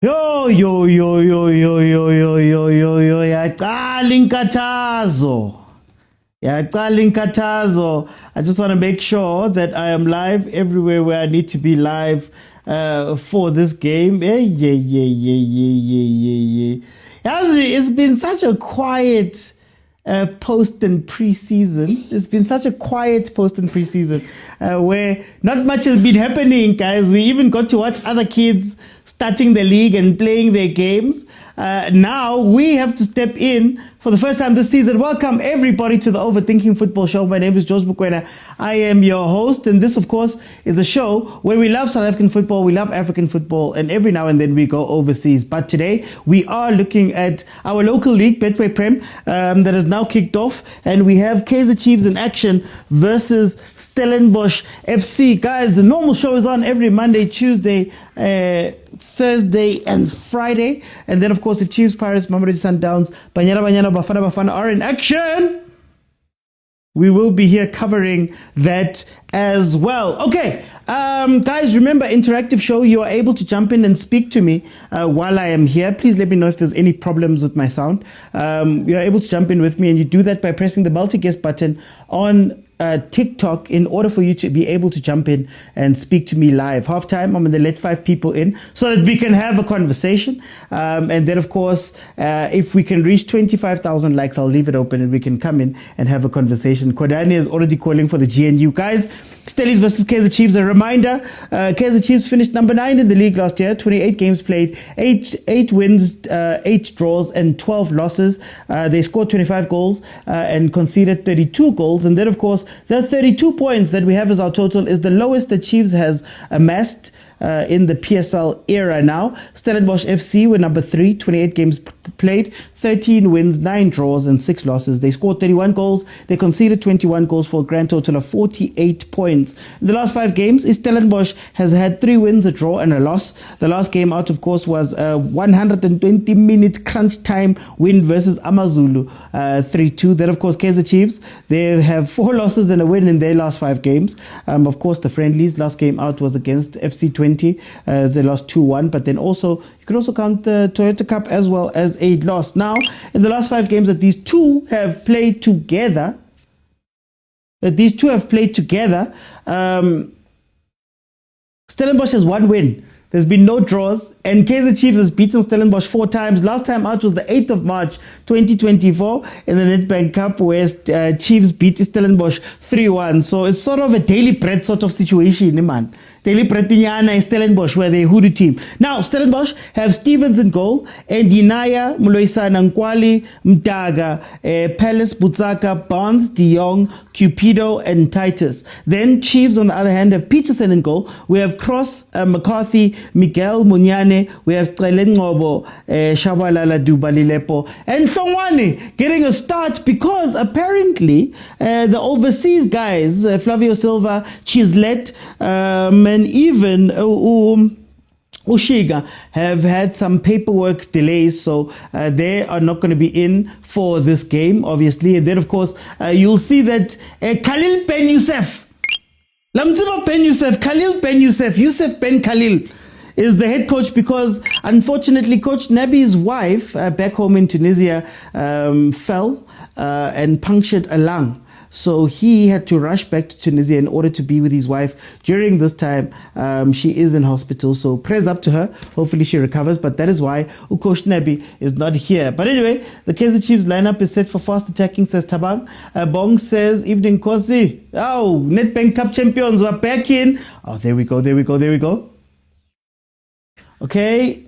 Yo, yo, yo, yo, yo, yo, yo, yo, yo, yo, yaqala inkathazo. Yaqala inkathazo. I just want to make sure that I am live everywhere where I need to be live for this game. It's been such a quiet post and preseason. It's been such a quiet post and preseason where not much has been happening, guys. We even got to watch other kids starting the league and playing their games. Now we have to step in for the first time this season. Welcome everybody to the Overthinking Football Show. My name is George Mokwena. I am your host, and this of course is a show where we love South African football, we love African football, and every now and then we go overseas. But today we are looking at our local league, Betway Prem, that has now kicked off, and we have Kaizer Chiefs in action versus Stellenbosch FC. Guys, the normal show is on every Monday, Tuesday, Thursday and Friday, and then of course if Chiefs, Pirates, mamelodi, Sundowns, bafana are in action, we will be here covering that as well. Okay, guys, remember, interactive show. You are able to jump in and speak to me while I am here. Please let me know if there's any problems with my sound. You are able to jump in with me, and you do that by pressing the multi-guest button on TikTok in order for you to be able to jump in and speak to me live. Halftime, I'm going to let 5 people in so that we can have a conversation. And then, of course, if we can reach 25,000 likes, I'll leave it open and we can come in and have a conversation. Kodani is already calling for the GNU. Guys, Stellies versus Kaizer Chiefs. A reminder, Kaizer Chiefs finished number 9 in the league last year. 28 games played, 8 wins, 8 draws, and 12 losses. They scored 25 goals and conceded 32 goals. And then, of course, the 32 points that we have as our total is the lowest that Chiefs has amassed in the PSL era now. Stellenbosch FC were number 3, 28 games played, 13 wins, 9 draws, and 6 losses. They scored 31 goals. They conceded 21 goals for a grand total of 48 points. In the last 5 games, Stellenbosch has had 3 wins, a draw, and a loss. The last game out, of course, was a 120-minute crunch time win versus Amazulu, 3-2. Then, of course, Kaizer Chiefs, they have 4 losses and a win in their last 5 games. Of course, the friendlies, last game out was against FC20. They lost 2-1, but then also you can also count the Toyota Cup as well as a loss. Now, in the last 5 games that these two have played together, Stellenbosch has 1 win. There's been no draws, and Kaizer Chiefs has beaten Stellenbosch 4 times. Last time out was the 8th of March 2024 in the Nedbank Cup, where Chiefs beat Stellenbosch 3-1. So it's sort of a daily bread sort of situation, man. Daily Pretinyana is Stellenbosch, where they're a hoodoo team. Now, Stellenbosch have Stevens in goal, and Dinaya, Muloisana, Nkwali, Mdaga, Palace, Butsaka, Barnes, De Jong, Cupido, and Titus. Then Chiefs, on the other hand, have Peterson in goal. We have Cross, McCarthy, Miguel Munyane. We have Tlelengobo, Shabalala, Dubalilepo, and tshwane getting a start because apparently the overseas guys, Flavio Silva, Chislet, and even Ushiga have had some paperwork delays, so they are not going to be in for this game, obviously. And then, of course, you'll see that Khalil Ben Youssef, Lamziba Ben Youssef, Khalil Ben Youssef, Youssef Ben Khalil is the head coach because, unfortunately, Coach Nabi's wife back home in Tunisia fell and punctured a lung. So he had to rush back to Tunisia in order to be with his wife during this time. She is in hospital, so prayers up to her. Hopefully she recovers, but that is why Coach Nabi is not here. But anyway, the Kaizer Chiefs lineup is set for fast attacking, says Tabang. Bong says, evening Kosi. Oh, Nedbank Cup Champions, we're back in. Oh, there we go. Okay,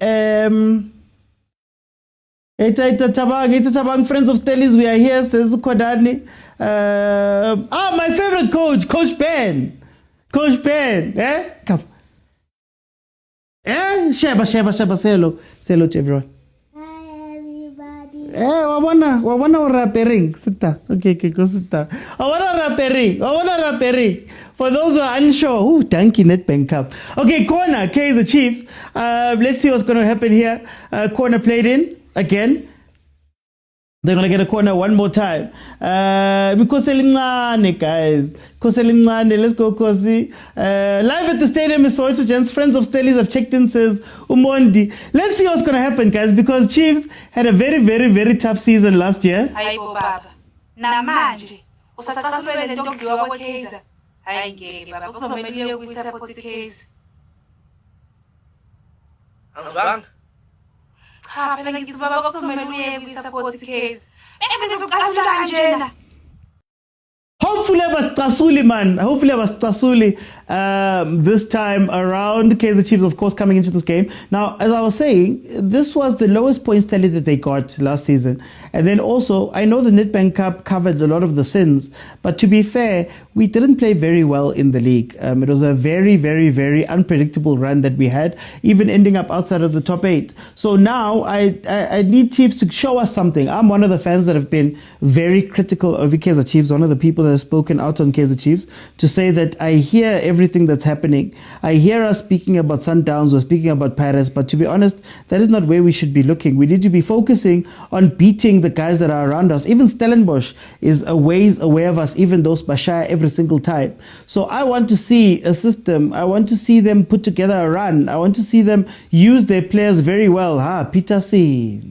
Tabang, friends of Stellies, we are here, says Kodani. My favorite coach, Coach Ben, come, Sheba, say hello to everyone. Hi everybody. Wawana rappering, sit down. Okay, go sit down. I wanna rappering. For those who are unsure, thank you, Nedbank Cup. Okay, corner, Kaizer Chiefs. Let's see what's going to happen here. Corner played in again. They're going to get a corner one more time. Mikoselincane, guys. Koselincane, let's go, Kosi. Live at the stadium is Soweto, gents. Friends of Stellies have checked in, says Umondi. Let's see what's going to happen, guys, because Chiefs had a very, very, very tough season last year. Hayibo baba. Namanje. Usaqasubele into okudiwa kweKaizer. Hayi ngeke baba. Kuzomele ukuyisupport iKaizer. Angizwanga. Cha phela ngithi baba kuzomele ukuyisupport iKaizer. Bese soqasula kanjena. Hopefully, I was Tasuli, man. Hopefully, I was Tasuli this time around. Kaizer Chiefs, of course, coming into this game. Now, as I was saying, this was the lowest points tally that they got last season. And then also, I know the Nedbank Cup covered a lot of the sins. But to be fair, we didn't play very well in the league. It was a very, very, very unpredictable run that we had, even ending up outside of the top 8. So now, I need Chiefs to show us something. I'm one of the fans that have been very critical of Kaizer Chiefs, one of the people that have spoken out on Kaizer Chiefs, to say that I hear everything that's happening. I hear us speaking about Sundowns, we're speaking about Pirates, but to be honest, that is not where we should be looking. We need to be focusing on beating the guys that are around us. Even Stellenbosch is a ways away of us, even though Bashar every single time. So I want to see a system. I want to see them put together a run. I want to see them use their players very well. Peter C.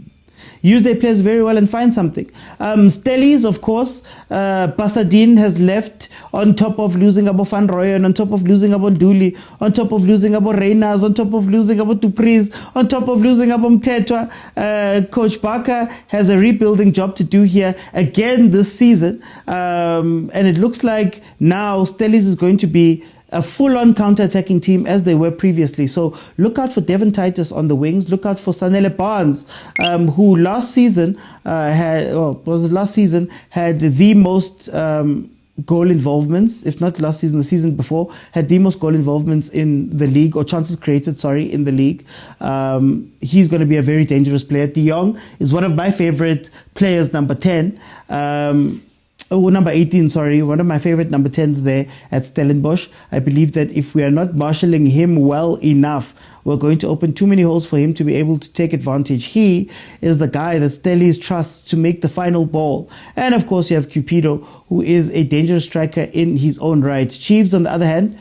Use their players very well and find something. Stellies, of course, Pasadine has left on top of losing Abo Van Rooyen, on top of losing Abo Nduli, on top of losing Abo Reyners, on top of losing Abo Dupris, on top of losing Abo Mtetwa. Coach Barker has a rebuilding job to do here again this season. And it looks like now Stellies is going to be a full-on counter-attacking team as they were previously. So look out for Devin Titus on the wings. Look out for Sanele Barnes, who last season had the most goal involvements, if not last season, the season before, had the most goal involvements in the league, or chances created, in the league. He's going to be a very dangerous player. De Jong is one of my favorite players, number 10. Number 18, one of my favorite number 10s there at Stellenbosch. I believe that if we are not marshalling him well enough, we're going to open too many holes for him to be able to take advantage. He is the guy that Stellies trusts to make the final ball. And of course, you have Cupido, who is a dangerous striker in his own right. Chiefs, on the other hand,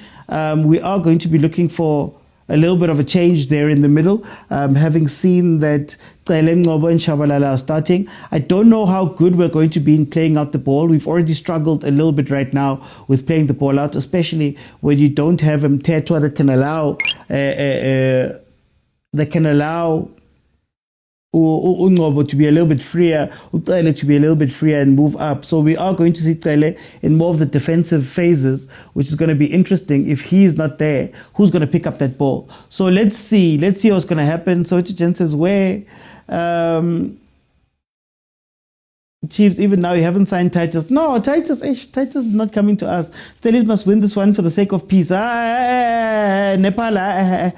we are going to be looking for a little bit of a change there in the middle, having seen that Ngobo and Shabalala are starting. I don't know how good we're going to be in playing out the ball. We've already struggled a little bit right now with playing the ball out, especially when you don't have a Mtetwa that can allow Ngobo to be a little bit freer, Ucele to be a little bit freer and move up. So we are going to see Cele in more of the defensive phases, which is going to be interesting. If he's not there, who's going to pick up that ball? So let's see what's going to happen. So Jen says, where Chiefs, even now you haven't signed Titus. No, Titus is not coming to us. Stellies must win this one for the sake of peace. Nepal. I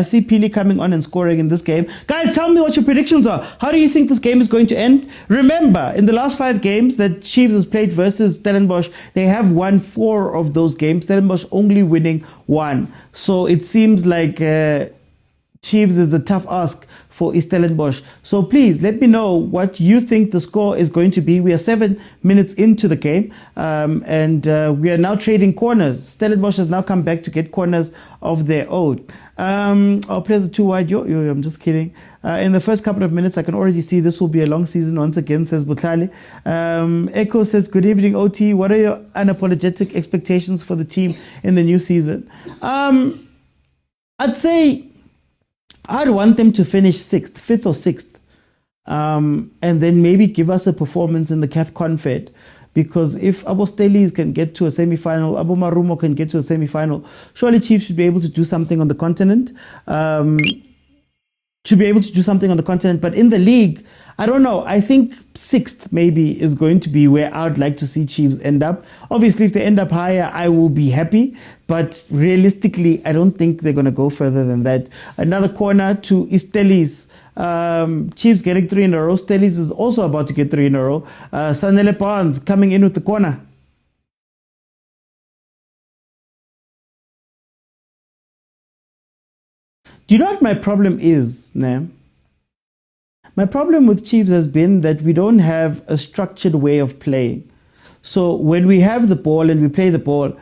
see Pili coming on and scoring in this game. Guys, tell me what your predictions are. How do you think this game is going to end? Remember, in the last 5 games that Chiefs has played versus Stellenbosch, they have won 4 of those games. Stellenbosch only winning 1. So it seems like Chiefs is a tough ask for Stellenbosch. So please let me know what you think the score is going to be. We are 7 minutes into the game, and we are now trading corners. Stellenbosch has now come back to get corners of their own. Our players are too wide. I'm just kidding. In the first couple of minutes, I can already see this will be a long season once again, says Butlali. Echo says, good evening, OT. What are your unapologetic expectations for the team in the new season? I'd say I'd want them to finish 5th or 6th, and then maybe give us a performance in the CAF Confed. Because if Abo Stellies can get to a semi-final, Abo Marumo can get to a semi-final, surely Chiefs should be able to do something on the continent. But in the league, I don't know. I think 6th maybe is going to be where I would like to see Chiefs end up. Obviously, if they end up higher, I will be happy. But realistically, I don't think they're going to go further than that. Another corner to Stellies. Chiefs getting 3 in a row. Stellies is also about to get 3 in a row. Sanele Barnes coming in with the corner. Do you know what my problem is, Nam? My problem with Chiefs has been that we don't have a structured way of playing. So when we have the ball and we play the ball,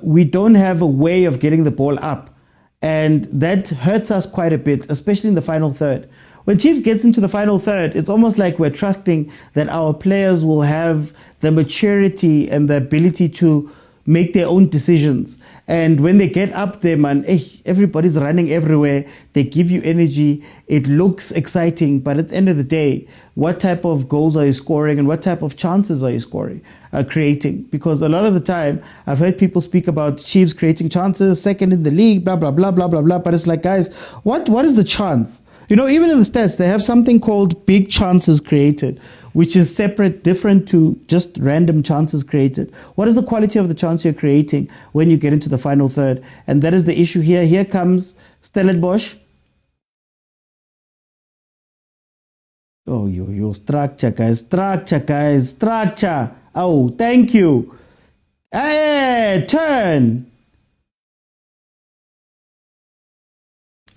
we don't have a way of getting the ball up. And that hurts us quite a bit, especially in the final third. When Chiefs gets into the final third, it's almost like we're trusting that our players will have the maturity and the ability to make their own decisions. And when they get up there, man, everybody's running everywhere. They give you energy. It looks exciting. But at the end of the day, what type of goals are you scoring and what type of chances are you creating? Because a lot of the time, I've heard people speak about Chiefs creating chances, second in the league, blah, blah, blah, blah, blah, blah. But it's like, guys, what is the chance? You know, even in the stats, they have something called big chances created, which is separate, different to just random chances created. What is the quality of the chance you're creating when you get into the final third? And that is the issue here. Here comes Stellenbosch. Oh, your structure, guys. Structure. Oh, thank you. Hey, turn.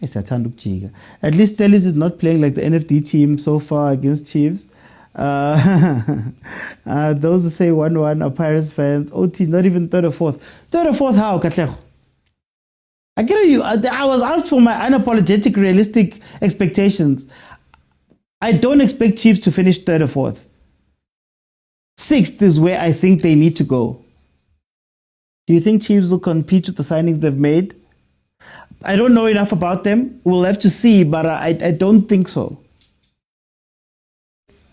At least Tellis is not playing like the NFD team so far against Chiefs. Those who say 1-1 are Pirates fans. OT, not even third or fourth. Third or fourth, how, Katlejo? I get you. I was asked for my unapologetic, realistic expectations. I don't expect Chiefs to finish third or fourth. Sixth is where I think they need to go. Do you think Chiefs will compete with the signings they've made? I don't know enough about them. We'll have to see, but I don't think so.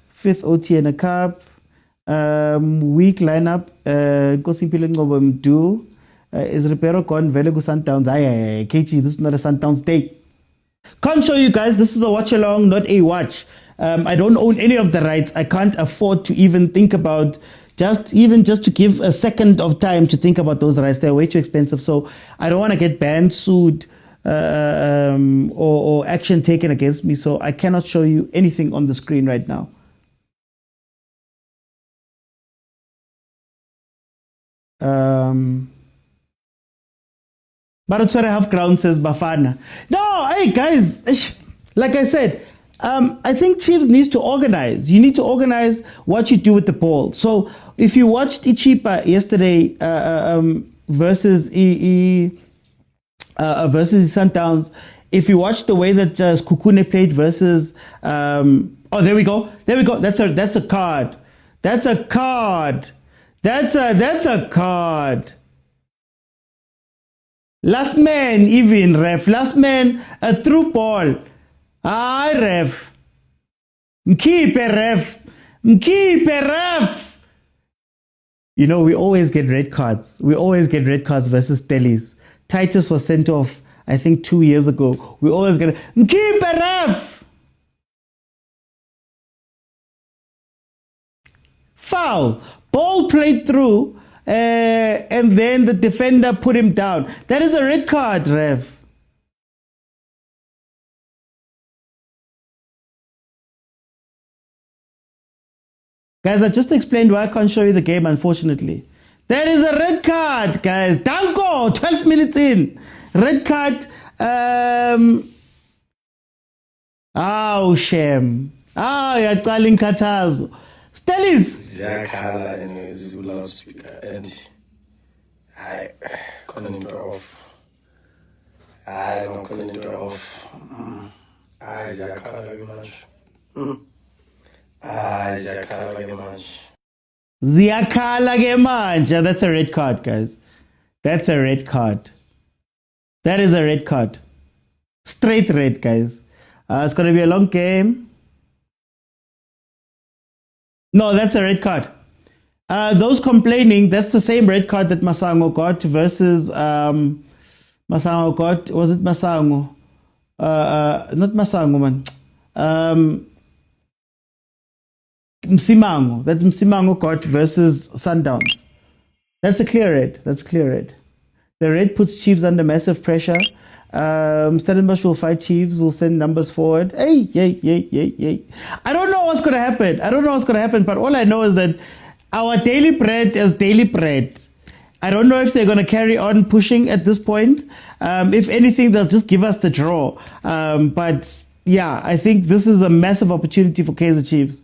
Fifth OT and a cup. Weak lineup. Is Repero gone? Velego Sundowns. KG, this is not a Sundowns day. Can't show you guys. This is a watch along, not a watch. I don't own any of the rights. I can't afford to even think about just to give a second of time to think about those rights. They're way too expensive. So I don't want to get banned, sued, or action taken against me. So I cannot show you anything on the screen right now. Barutswere half ground, says Bafana. No, hey guys, like I said, I think Chiefs needs to organize. You need to organize what you do with the ball. So if you watched Ichipa yesterday versus Sundowns, if you watch the way that Kukune played versus oh, there we go. That's a card. That's a card. Last man, even ref. Last man, a through ball. Ref. Keep a ref. You know, we always get red cards. Versus Tellies. Titus was sent off, I think, 2 years ago. We always get keep a ref. Foul. Ball played through. And then the defender put him down. That is a red card, ref. Guys, I just explained why I can't show you the game, unfortunately. There is a red card, guys. Danko, 12 minutes in. Red card. Oh, shame. You're calling Katazo. Stellis. Ziyakhala is loudspeaker and I couldn't into off. I don't couldn't into off. Ziyakhala very much. Ziyakhala very much. Ziyakhala gemanja. That's a red card, guys. That's a red card. That is a red card. Straight red, guys. It's going to be a long game. No, that's a red card. Those complaining, that's the same red card that Masango got versus Masango got. Was it Masango? Not Masango, man. Msimango. That Msimango got versus Sundowns. That's a clear red. The red puts Chiefs under massive pressure. Stellenbosch will fight Chiefs, will send numbers forward. Hey. I don't know what's going to happen. But all I know is that our daily bread is daily bread. I don't know if they're going to carry on pushing at this point. If anything, they'll just give us the draw. But yeah, I think this is a massive opportunity for Kaizer Chiefs.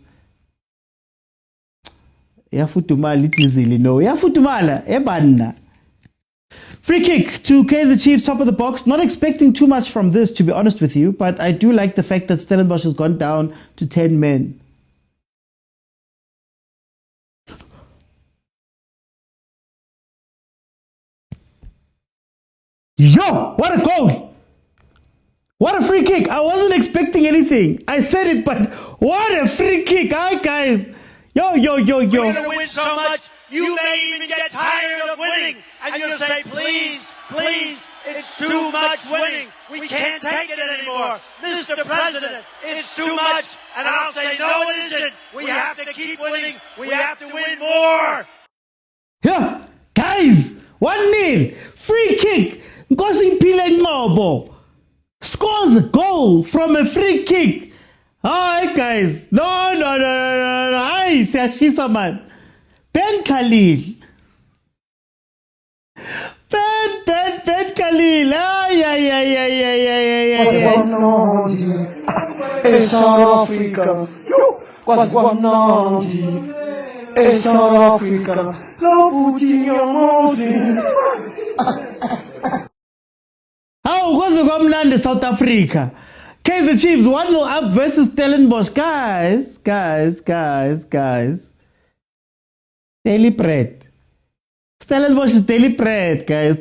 Yafutumala it easily, no. Yafutumala, ebanna. Free kick to Kaizer Chiefs, top of the box. Not expecting too much from this, to be honest with you, but I do like the fact that Stellenbosch has gone down to 10 men. Yo, what a goal! What a free kick! I wasn't expecting anything. I said it, but what a free kick! Hi, guys. Yo. We're going to win so much, you may even get tired of winning. And you'll say, please, it's too much winning. We can't take it anymore. Mr. President, it's too much. And I'll say, no, it isn't. We have to keep winning. We have to win more. Yeah, guys, 1-0. Free kick. Nkosi Mpile Ngobo scores a goal from a free kick. Hi, guys. No. Hi, Siashisa, man. Ben Khalil. Ben Khalil. Ay. South Africa. Quase Guanandi. South Africa. How was the South Africa? Kaizer Chiefs 1-0 up versus Stellenbosch. Guys. Daily bread. Stellenbosch is daily bread, guys.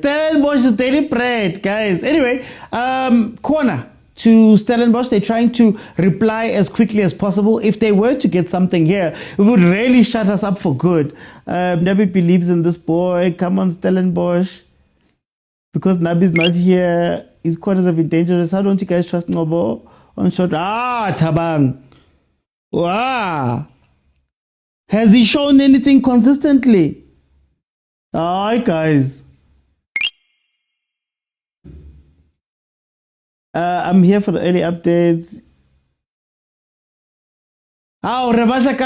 Anyway, corner to Stellenbosch. They're trying to reply as quickly as possible. If they were to get something here, it would really shut us up for good. Nabi believes in this boy. Come on, Stellenbosch. Because Nabi's not here, his corners have been dangerous. How don't you guys trust Ngobo on shot? Tabang. Wow. Has he shown anything consistently? Hi, guys. I'm here for the early updates. Rebasha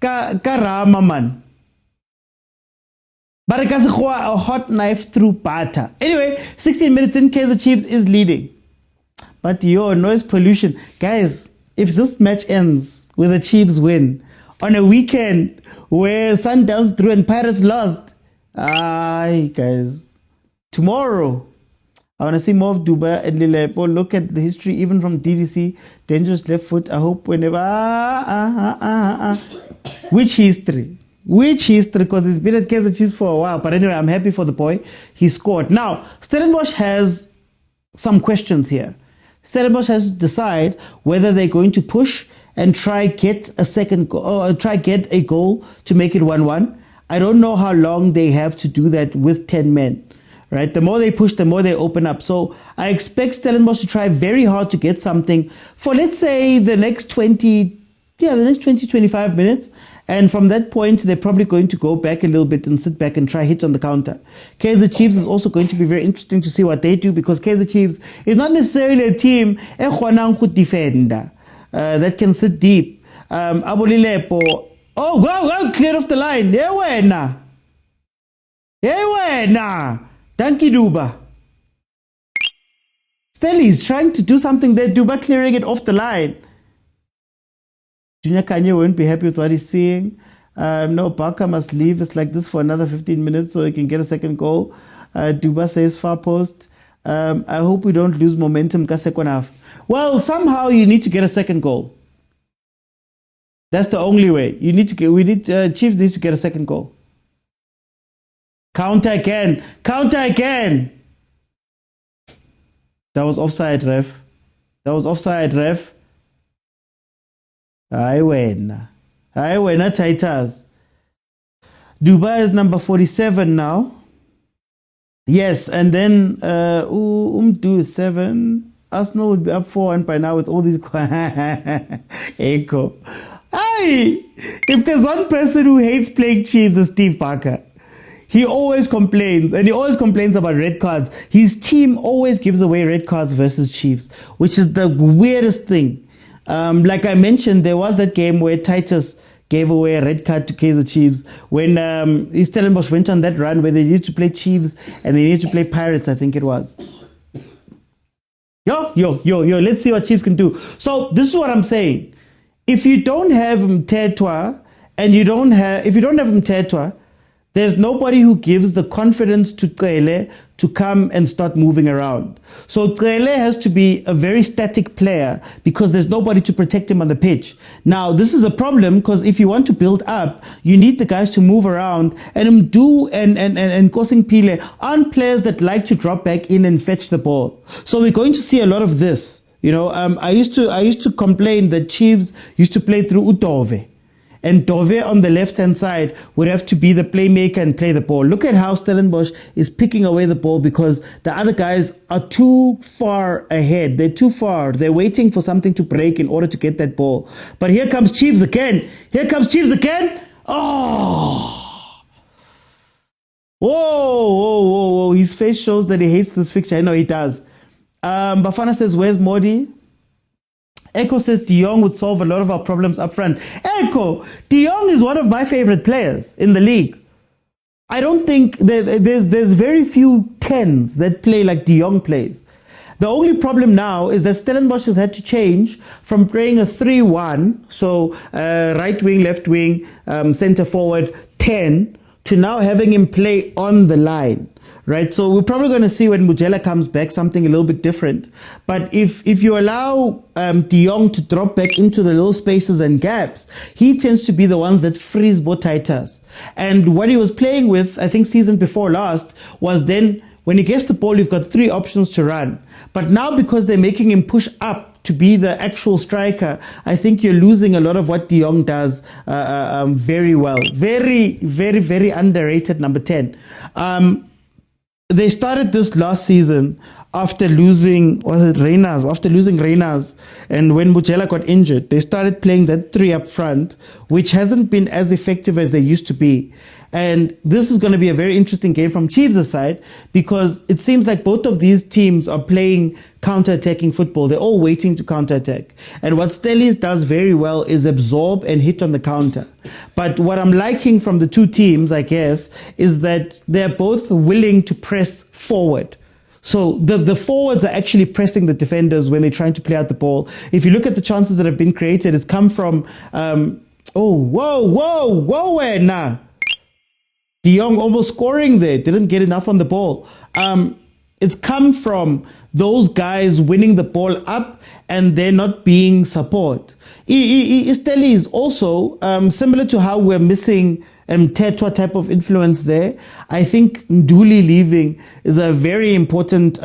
ka rama man. But a hot knife through butter. Anyway, 16 minutes in, Kaizer Chiefs is leading. But noise pollution. Guys, if this match ends with the Chiefs win on a weekend where Sundowns drew and Pirates lost, guys, tomorrow, I want to see more of Dubai and Lilepo. Look at the history, even from DDC. Dangerous left foot. I hope whenever... Which history? Because he's been at Kaizer Chiefs for a while. But anyway, I'm happy for the boy. He scored. Now, Stellenbosch has some questions here. Stellenbosch has to decide whether they're going to push and try get a second goal, or try get a goal to make it 1-1. I don't know how long they have to do that with 10 men. Right? The more they push, the more they open up. So I expect Stellenbosch to try very hard to get something for, let's say, the next 20-25 minutes. And from that point, they're probably going to go back a little bit and sit back and try hit on the counter. Kaizer Chiefs is also going to be very interesting to see what they do, because Kaizer Chiefs is not necessarily a team that can sit deep. Abolilepo. Oh, go, clear off the line. Danke, Duba. Stelly is trying to do something there. Duba clearing it off the line. Junior Khanye won't be happy with what he's seeing. No, Barker must leave. It's like this for another 15 minutes so he can get a second goal. Duba saves far post. I hope we don't lose momentum ka second half. Well, somehow you need to get a second goal. That's the only way. Chiefs needs to get a second goal. Counter again. That was offside, ref. I win, Titans. Dubai is number 47 now. Yes, and then Umdu is 7. Arsenal would be up 4-1 by now with all these echo. Hey, if there's one person who hates playing Chiefs, it's Steve Parker. He always complains, and he always complains about red cards. His team always gives away red cards versus Chiefs, which is the weirdest thing. Like I mentioned, there was that game where Titus gave away a red card to Kaizer Chiefs when Stellenbosch went on that run where they needed to play Chiefs and they needed to play Pirates, I think it was. Yo, let's see what Chiefs can do. So this is what I'm saying. If you don't have Mtetwa and if you don't have Mtetwa, there's nobody who gives the confidence to Cele to come and start moving around. So Cele has to be a very static player because there's nobody to protect him on the pitch. Now, this is a problem because if you want to build up, you need the guys to move around, and Mdu and Kosing Pile aren't players that like to drop back in and fetch the ball. So we're going to see a lot of this. You know, I used to complain that Chiefs used to play through Utove. And Dove on the left-hand side would have to be the playmaker and play the ball. Look at how Stellenbosch is picking away the ball because the other guys are too far ahead. They're too far. They're waiting for something to break in order to get that ball. But here comes Chiefs again. Oh! Whoa. His face shows that he hates this fixture. I know he does. Bafana says, where's Modi? Echo says De Jong would solve a lot of our problems up front. Echo, De Jong is one of my favorite players in the league. I don't think there's very few 10s that play like De Jong plays. The only problem now is that Stellenbosch has had to change from playing a 3-1, so right wing, left wing, center forward, 10, to now having him play on the line. Right, so we're probably going to see when Mujela comes back something a little bit different. But if you allow De Jong to drop back into the little spaces and gaps, he tends to be the ones that freeze Botaitas. And what he was playing with, I think season before last, was then when he gets the ball, you've got 3 options to run. But now because they're making him push up to be the actual striker, I think you're losing a lot of what De Jong does very well. Very, very, very underrated number 10. They started this last season after losing, Reynars, and when Mujela got injured, they started playing that 3 up front, which hasn't been as effective as they used to be. And this is going to be a very interesting game from Chiefs' side because it seems like both of these teams are playing counter-attacking football. They're all waiting to counter-attack. And what Stellies does very well is absorb and hit on the counter. But what I'm liking from the two teams, I guess, is that they're both willing to press forward. So the forwards are actually pressing the defenders when they're trying to play out the ball. If you look at the chances that have been created, it's come from, where De Jong almost scoring there, didn't get enough on the ball. It's come from those guys winning the ball up and they're not being support. Isteli is also similar to how we're missing Tetwa type of influence there. I think Nduli leaving is a very important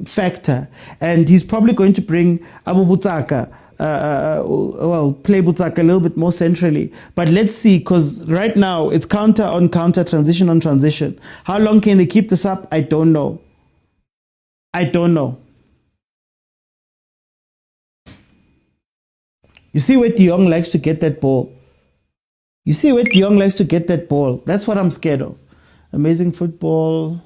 factor, and he's probably going to bring Abu Butaka. Play Butsaka a little bit more centrally. But let's see, because right now it's counter on counter, transition on transition. How long can they keep this up? I don't know. You see where De Jong likes to get that ball. That's what I'm scared of. Amazing football.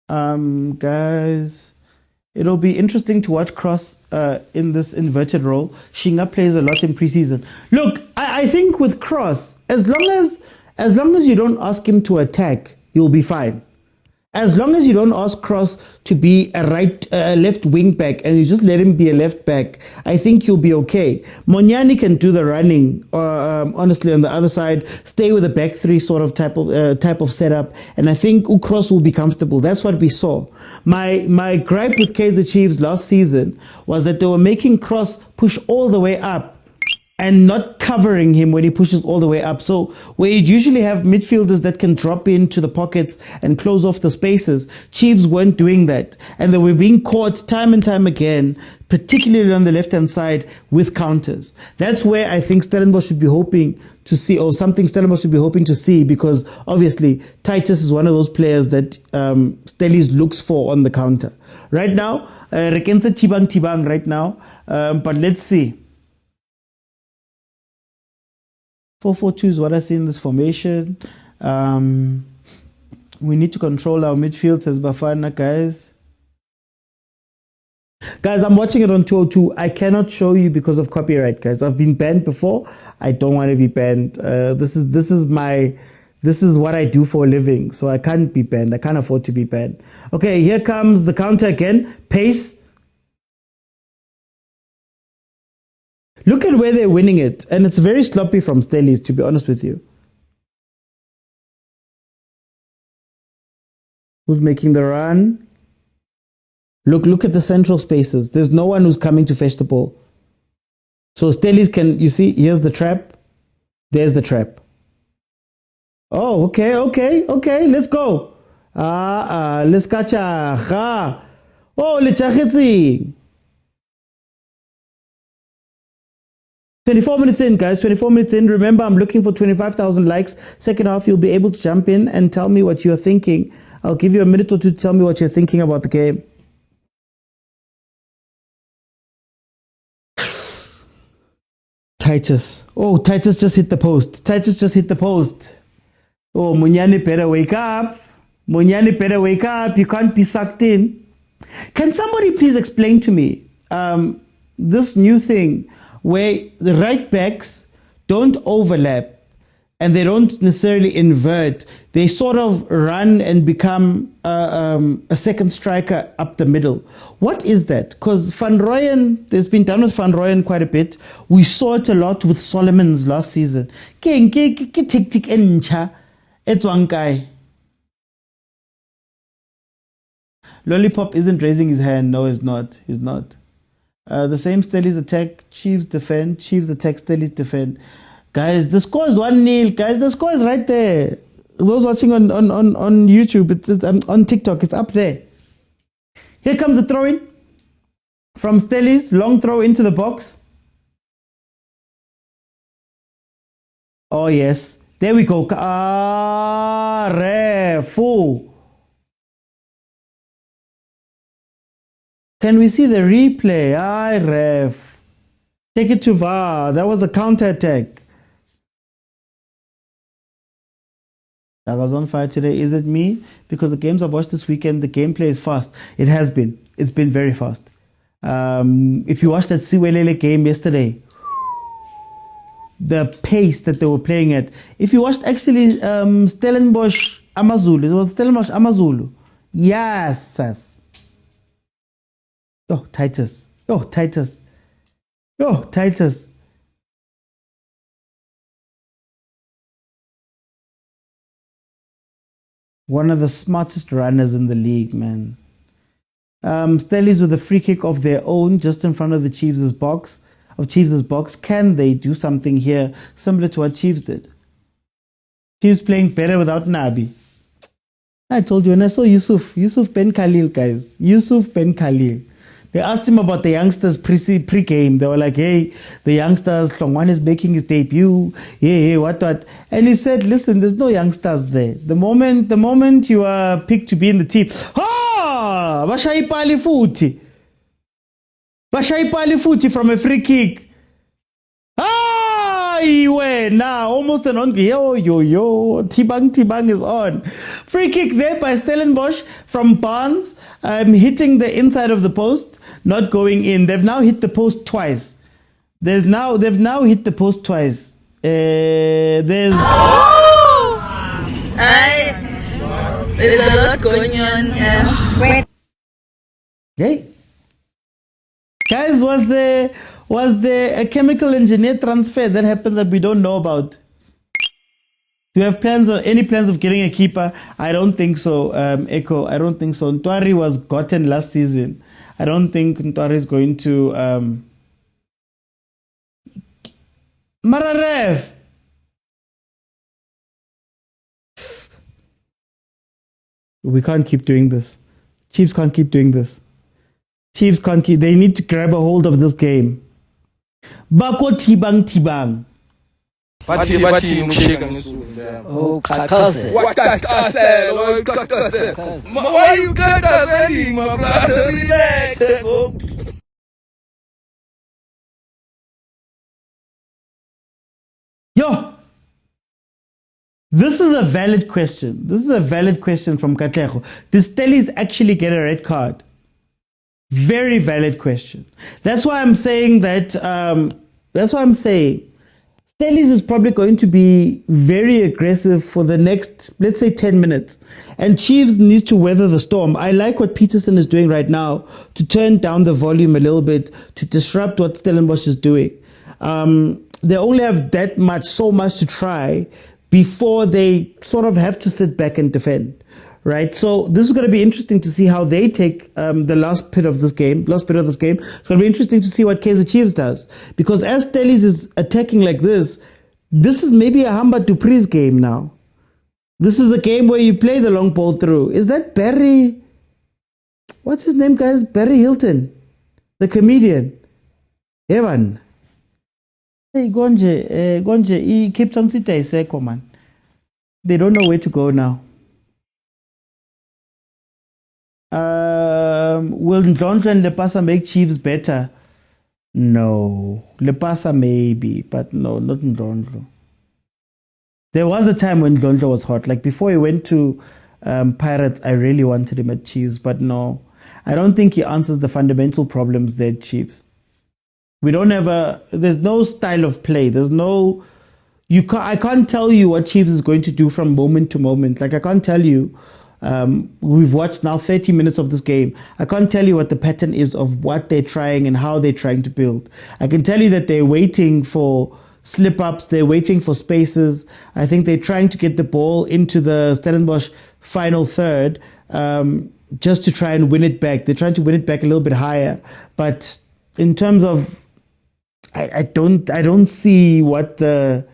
Guys, it'll be interesting to watch Cross in this inverted role. Shinga plays a lot in preseason. Look, I think with Cross, as long as you don't ask him to attack, you'll be fine. As long as you don't ask Cross to be a left wing back and you just let him be a left back, I think you'll be okay. Monyani can do the running, honestly, on the other side, stay with a back 3 sort of type of setup, and I think Cross will be comfortable. That's what we saw. My gripe with Kaizer Chiefs last season was that they were making Cross push all the way up and not covering him when he pushes all the way up. So where you usually have midfielders that can drop into the pockets and close off the spaces, Chiefs weren't doing that. And they were being caught time and time again, particularly on the left-hand side with counters. That's where I think Stellenbosch should be hoping to see, or something Stellenbosch should be hoping to see, because obviously Titus is one of those players that Stellies looks for on the counter. Right now, Rekense Tibang right now, but let's see. 4-4-2 is what I see in this formation. We need to control our midfield, says Bafana, guys. Guys, I'm watching it on 202. I cannot show you because of copyright, guys. I've been banned before. I don't want to be banned. This is my This is what I do for a living, so I can't be banned. I can't afford to be banned. Okay, here comes the counter again. Pace. Look at where they're winning it. And it's very sloppy from Stellies, to be honest with you. Who's making the run? Look at the central spaces. There's no one who's coming to fetch the ball. So Stellies can, you see, here's the trap. There's the trap. Oh, okay. Let's go. Let's catch a. Oh, let's 24 minutes in, guys. 24 minutes in. Remember, I'm looking for 25,000 likes. Second half, you'll be able to jump in and tell me what you're thinking. I'll give you a minute or two to tell me what you're thinking about the game. Titus. Oh, Titus just hit the post. Oh, Munyani better wake up. You can't be sucked in. Can somebody please explain to me this new thing where the right backs don't overlap and they don't necessarily invert. They sort of run and become a second striker up the middle. What is that? Because Van Rooyen, there's been done with Van Rooyen quite a bit. We saw it a lot with Solomons last season. Lollipop isn't raising his hand. No, he's not. The same Stellies attack, Chiefs defend, Chiefs attack, Stellies defend. Guys, the score is 1-0. Guys, the score is right there. Those watching on YouTube, it's on TikTok, it's up there. Here comes a throw-in from Stellies. Long throw into the box. Oh, yes. There we go. Refu. Can we see the replay? Aye, ref. Take it to VAR. That was a counter-attack. I was on fire today. Is it me? Because the games I've watched this weekend, the gameplay is fast. It has been. It's been very fast. If you watched that Siwelele game yesterday, the pace that they were playing at. If you watched actually Stellenbosch Amazulu, it was Stellenbosch Amazulu. Yes. Oh, Titus. One of the smartest runners in the league, man. Stellies with a free kick of their own just in front of the Chiefs' box. Can they do something here similar to what Chiefs did? Chiefs playing better without Nabi. I told you, and I saw Yusuf Ben Khalil, guys. Yusuf Ben Khalil. They asked him about the youngsters pre-game. They were like, hey, the youngsters, Hlongwane is making his debut. Yeah, what. And he said, listen, there's no youngsters there. The moment you are picked to be in the team, Bashayipali futi from a free kick. Now almost an on. Yo. Tibang is on. Free kick there by Stellenbosch from Barnes, hitting the inside of the post, not going in. They've now hit the post twice. They've now hit the post twice. There's a lot going on. Hey, guys, was there a chemical engineer transfer that happened that we don't know about? Do you have any plans of getting a keeper? I don't think so, Echo. I don't think so. Ntwari was gotten last season. I don't think Ntwari is going to... Mararev! We can't keep doing this. Chiefs can't keep doing this. They need to grab a hold of this game. Bako tibang. Bathi mushika Oh, khakaze. What khakaze? Why you khakaze, my brother? Relax. Yo, this is a valid question. From Katlego. Did Stellies actually get a red card? Very valid question. That's why I'm saying that. Stellies is probably going to be very aggressive for the next, let's say, 10 minutes. And Chiefs needs to weather the storm. I like what Peterson is doing right now to turn down the volume a little bit, to disrupt what Stellenbosch is doing. They only have so much to try before they sort of have to sit back and defend. Right, so this is going to be interesting to see how they take the last bit of this game. It's going to be interesting to see what Kaizer Chiefs does, because as Stellies is attacking like this is maybe a Hamba Dupree's game now. This is a game where you play the long ball through. Is that Barry? What's his name, guys? Barry Hilton, the comedian. Evan. Hey, Gonje, he keeps on sitting seko, man. They don't know where to go now. Will Ndlondlo and Lepasa make Chiefs better? No. Lepasa maybe, but no, not Ndlondlo. There was a time when Ndlondlo was hot. Like before he went to Pirates, I really wanted him at Chiefs, but no. I don't think he answers the fundamental problems there at Chiefs. We don't have there's no style of play. I can't tell you what Chiefs is going to do from moment to moment. Like I can't tell you. We've watched now 30 minutes of this game. I can't tell you what the pattern is of what they're trying and how they're trying to build. I can tell you that they're waiting for slip-ups. They're waiting for spaces. I think they're trying to get the ball into the Stellenbosch final third just to try and win it back. They're trying to win it back a little bit higher. But in terms of, I don't see what I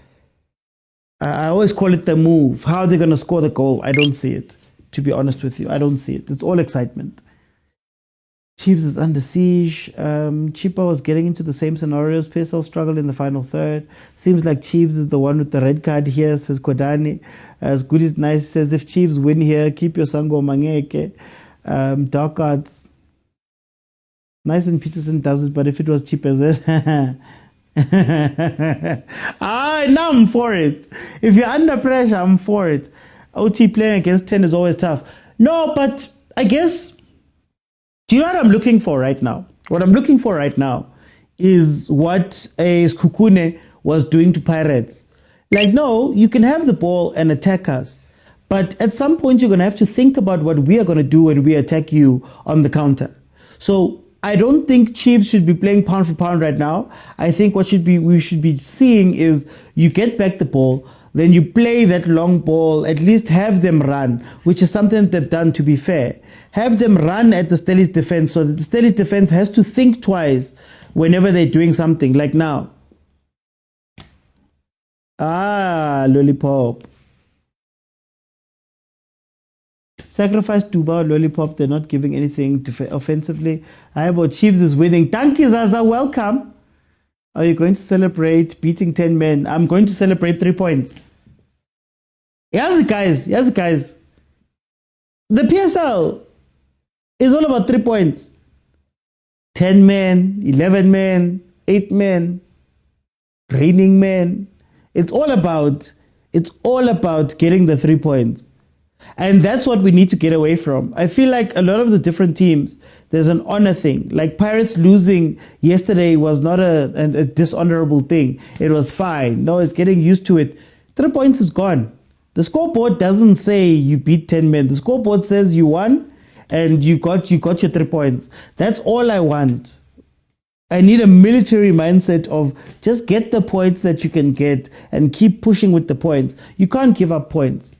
always call it the move. How they're going to score the goal. I don't see it. To be honest with you, I don't see it. It's all excitement. Chiefs is under siege. Chipa was getting into the same scenarios. PSL struggled in the final third. Seems like Chiefs is the one with the red card here, says Kodani. As good as nice says, if Chiefs win here, keep your Sango Mangeke. Dark Arts. Nice when Peterson does it, but if it was cheap as it. Now I'm for it. If you're under pressure, I'm for it. OT playing against 10 is always tough. No, but I guess, do you know what I'm looking for right now? What I'm looking for right now is what a Skukune was doing to Pirates. Like, no, you can have the ball and attack us, but at some point you're going to have to think about what we are going to do when we attack you on the counter. So I don't think Chiefs should be playing pound for pound right now. I think we should be seeing is you get back the ball, then you play that long ball, at least have them run, which is something that they've done, to be fair. Have them run at the Stellies defense so that the Stellies defense has to think twice whenever they're doing something, like now. Lollipop. Sacrifice Duba, Lollipop, they're not giving anything offensively. How about Chiefs is winning? Thank you, Zaza, welcome. Are you going to celebrate beating 10 men? I'm going to celebrate 3 points. Here's the guys. The PSL is all about 3 points. 10 men, 11 men, 8 men, reigning men. It's all about getting the 3 points. And that's what we need to get away from. I feel like a lot of the different teams, there's an honor thing. Like Pirates losing yesterday was not a dishonorable thing. It was fine. No, it's getting used to it. 3 points is gone. The scoreboard doesn't say you beat 10 men. The scoreboard says you won and you got your 3 points. That's all I want. I need a military mindset of just get the points that you can get and keep pushing with the points. You can't give up points.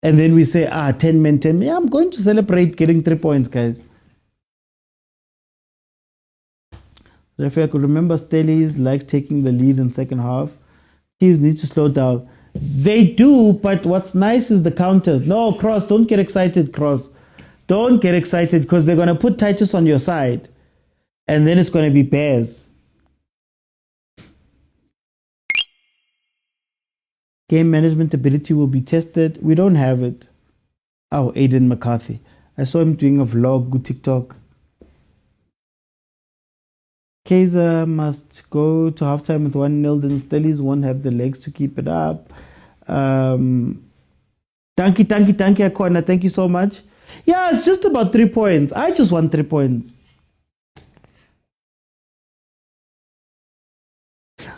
And then we say, 10 men. Yeah, I'm going to celebrate getting 3 points, guys. If I could remember, Stellies likes taking the lead in second half. Chiefs need to slow down. They do, but what's nice is the counters. No, Cross, don't get excited, Cross. Don't get excited because they're going to put Titus on your side. And then it's going to be Bears. Game management ability will be tested. We don't have it. Oh, Aiden McCarthy. I saw him doing a vlog, good TikTok. Kaizer must go to halftime with 1-0. Then Stellies won't have the legs to keep it up. Tanky, Akona. Thank you so much. Yeah, it's just about 3 points. I just want 3 points.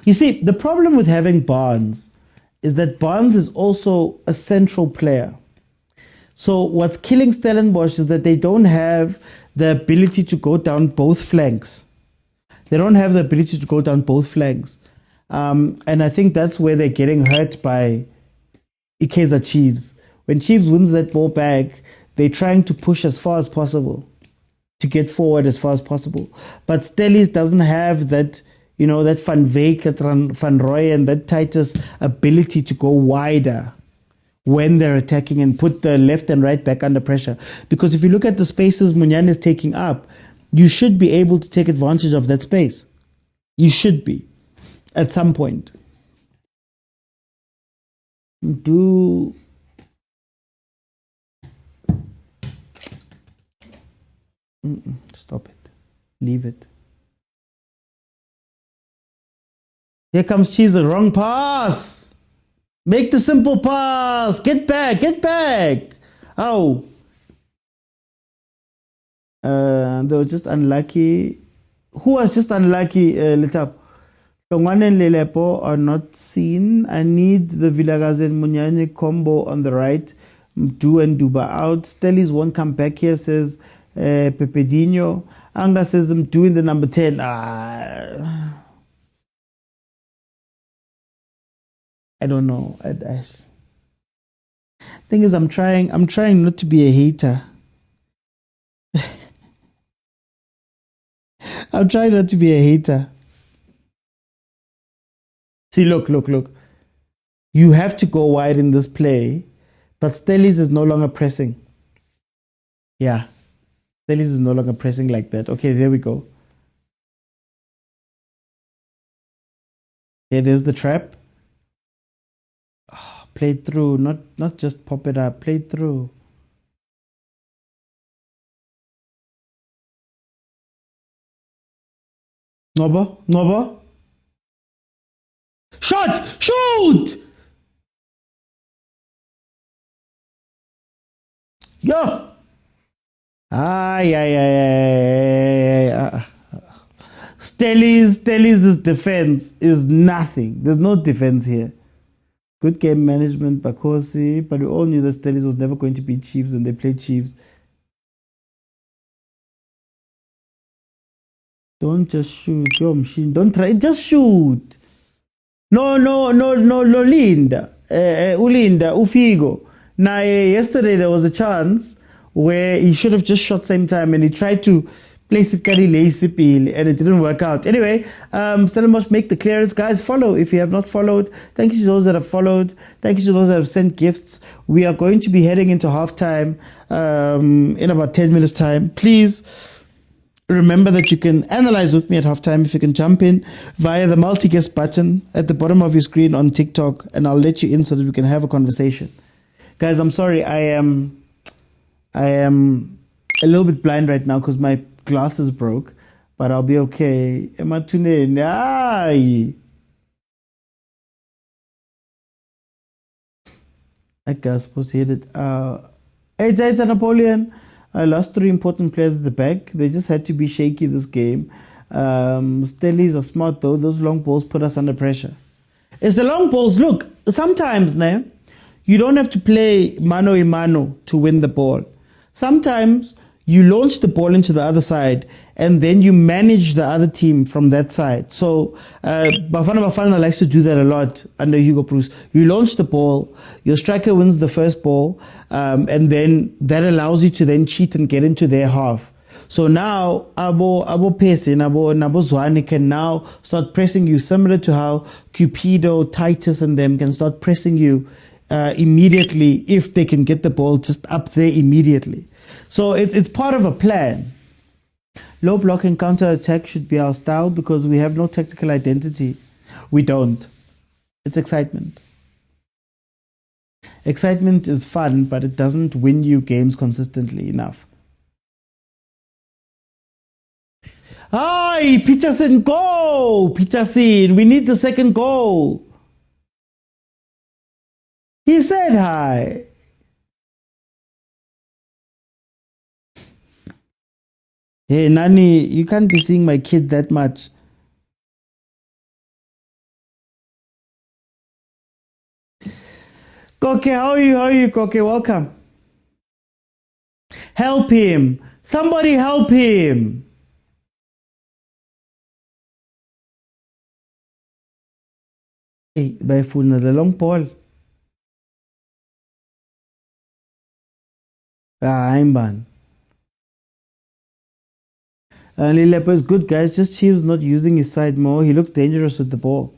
You see, the problem with having Barnes is that Barnes is also a central player. So what's killing Stellenbosch is that they don't have the ability to go down both flanks. They don't have the ability to go down both flanks. And I think that's where they're getting hurt by Kaizer Chiefs. When Chiefs wins that ball back, they're trying to push as far as possible, to get forward as far as possible. But Stellies doesn't have that, that Van Veek, that Van Roy, and that Titus ability to go wider when they're attacking and put the left and right back under pressure. Because if you look at the spaces Munyane is taking up, you should be able to take advantage of that space. You should be, at some point. Stop it. Leave it. Here comes Chiefs, the wrong pass. Make the simple pass. Get back. Oh. They were just unlucky. Who was just unlucky, Letap? Tongwane and Lelepo are not seen. I need the Vilakazi and Munyane combo on the right. Do and Duba out. Stellies won't come back here, says Pepedinho. Anga says I'm doing the number 10. I don't know. Thing is, I'm trying not to be a hater. I'm trying not to be a hater. See, look. You have to go wide in this play, but Stellies is no longer pressing. Yeah. Stellies is no longer pressing like that. Okay, there we go. Okay, there's the trap. Play through, not just pop it up. Play through. Ngobo. Shoot! Yo! Stellies' defense is nothing. There's no defense here. Good game management, Bakosi, but we all knew that Stellies was never going to beat Chiefs and they played Chiefs. Don't just shoot your machine. Don't try. Just shoot. No, Linda. Ulinda, Ufigo. Now, yesterday there was a chance where he should have just shot same time and he tried to place it and it didn't work out. Anyway, Stellenbosch make the clearance. Guys, follow if you have not followed. Thank you to those that have followed. Thank you to those that have sent gifts. We are going to be heading into halftime in about 10 minutes time. Please remember that you can analyze with me at halftime if you can jump in via the multi-guest button at the bottom of your screen on TikTok, and I'll let you in so that we can have a conversation. Guys, I'm sorry. I am a little bit blind right now because my glasses broke, but I'll be okay. That guy's supposed to hit it. It's a Napoleon. I lost 3 important players at the back. They just had to be shaky this game. Stellies are smart though. Those long balls put us under pressure. It's the long balls. Look, sometimes you don't have to play mano a mano to win the ball. Sometimes you launch the ball into the other side and then you manage the other team from that side. So Bafana likes to do that a lot under Hugo Bruce. You launch the ball, your striker wins the first ball, and then that allows you to then cheat and get into their half. So now Abo Pese and Abo Zwane can now start pressing you, similar to how Cupido, Titus and them can start pressing you immediately if they can get the ball just up there immediately. So it's part of a plan. Low block and counter attack should be our style because we have no tactical identity. We don't. It's excitement. Excitement is fun, but it doesn't win you games consistently enough. Hi, Peterson, go! Peterson, we need the second goal. He said hi. Hey, Nani, you can't be seeing my kid that much. Koke, how are you? How are you, Koke? Welcome. Help him. Somebody help him. Hey, by Funa, the long ball. I'm ban. Lilepo is good, guys. Just Chiefs not using his side more. He looks dangerous with the ball.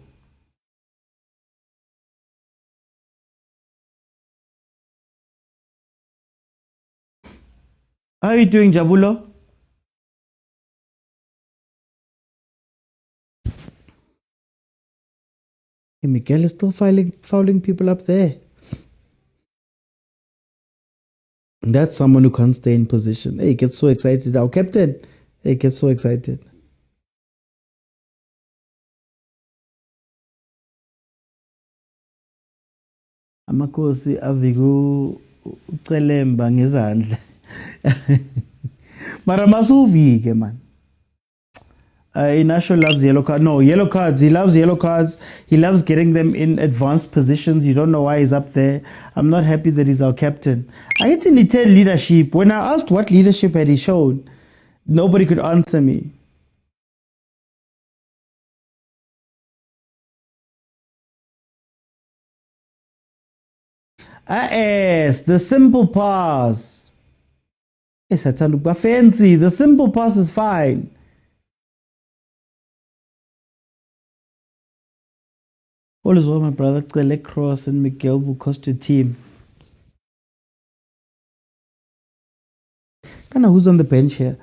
How are you doing, Jabulo? Hey, Miguel is still fouling people up there. That's someone who can't stay in position. Hey, he gets so excited. Our captain, he gets so excited. Amakosi aviku ucelemba ngezandla. Mara masuvike man. Inasho loves yellow cards. No, yellow cards. He loves yellow cards. He loves getting them in advanced positions. You don't know why he's up there. I'm not happy that he's our captain. I had to tell leadership. When I asked what leadership had he shown, nobody could answer me. Yes, the simple pass. Yes, I fancy. The simple pass is fine. All is well, my brother. Cele Cross and Miguel will cost your team. Kana who's on the bench here?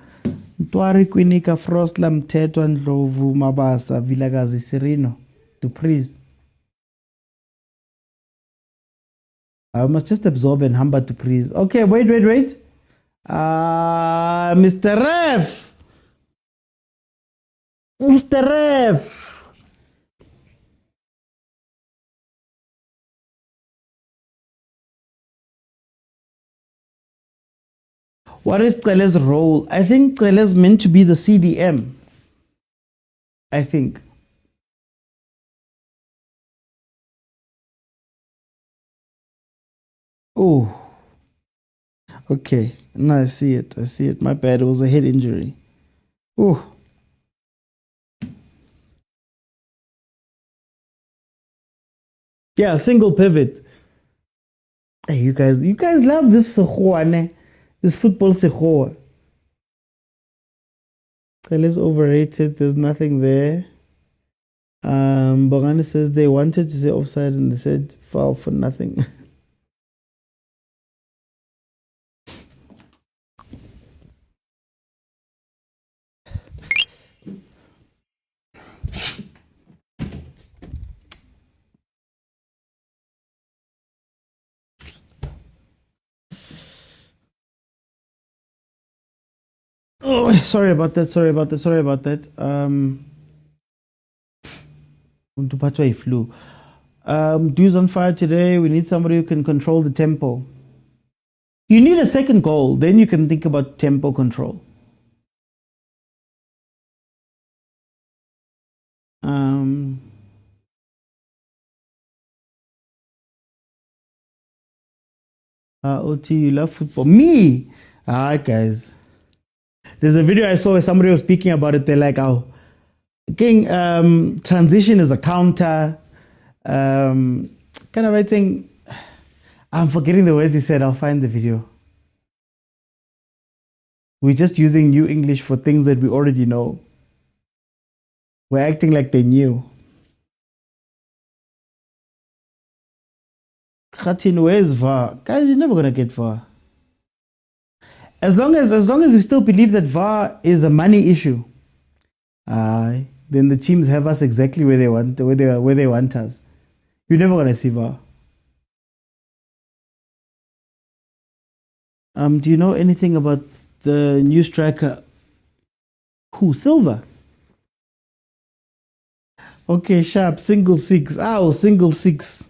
Ntwari Kwinika, Frostla, Mteto, Ndlovu, Mabasa, Vilakazi, Serino, Dupreez. I must just absorb and humble Dupreez. Okay, wait. Mr. Ref! Mr. Ref! What is Cele's role? I think Cele's meant to be the CDM. I think. Oh. Okay. No, I see it. My bad. It was a head injury. Oh. Yeah, single pivot. Hey, you guys love this tshwane. This football sekhoa. Cele's overrated. There's nothing there. Bongani says they wanted to say offside and they said foul for nothing. Oh, sorry about that. Flu. Dude's on fire today. We need somebody who can control the tempo. You need a second goal, then you can think about tempo control. OT, you love football. Me? Guys. There's a video I saw where somebody was speaking about it. They're like, oh, King, transition is a counter. Kind of writing. I'm forgetting the words he said. I'll find the video. We're just using new English for things that we already know. We're acting like they knew. Khatin, where's VAR? Guys, you're never gonna get VAR. As long as we still believe that VAR is a money issue, then the teams have us exactly where they want us. You're never gonna see VAR. Do you know anything about the new striker? Who? Silva? Okay, sharp. Single six. Ow, single six.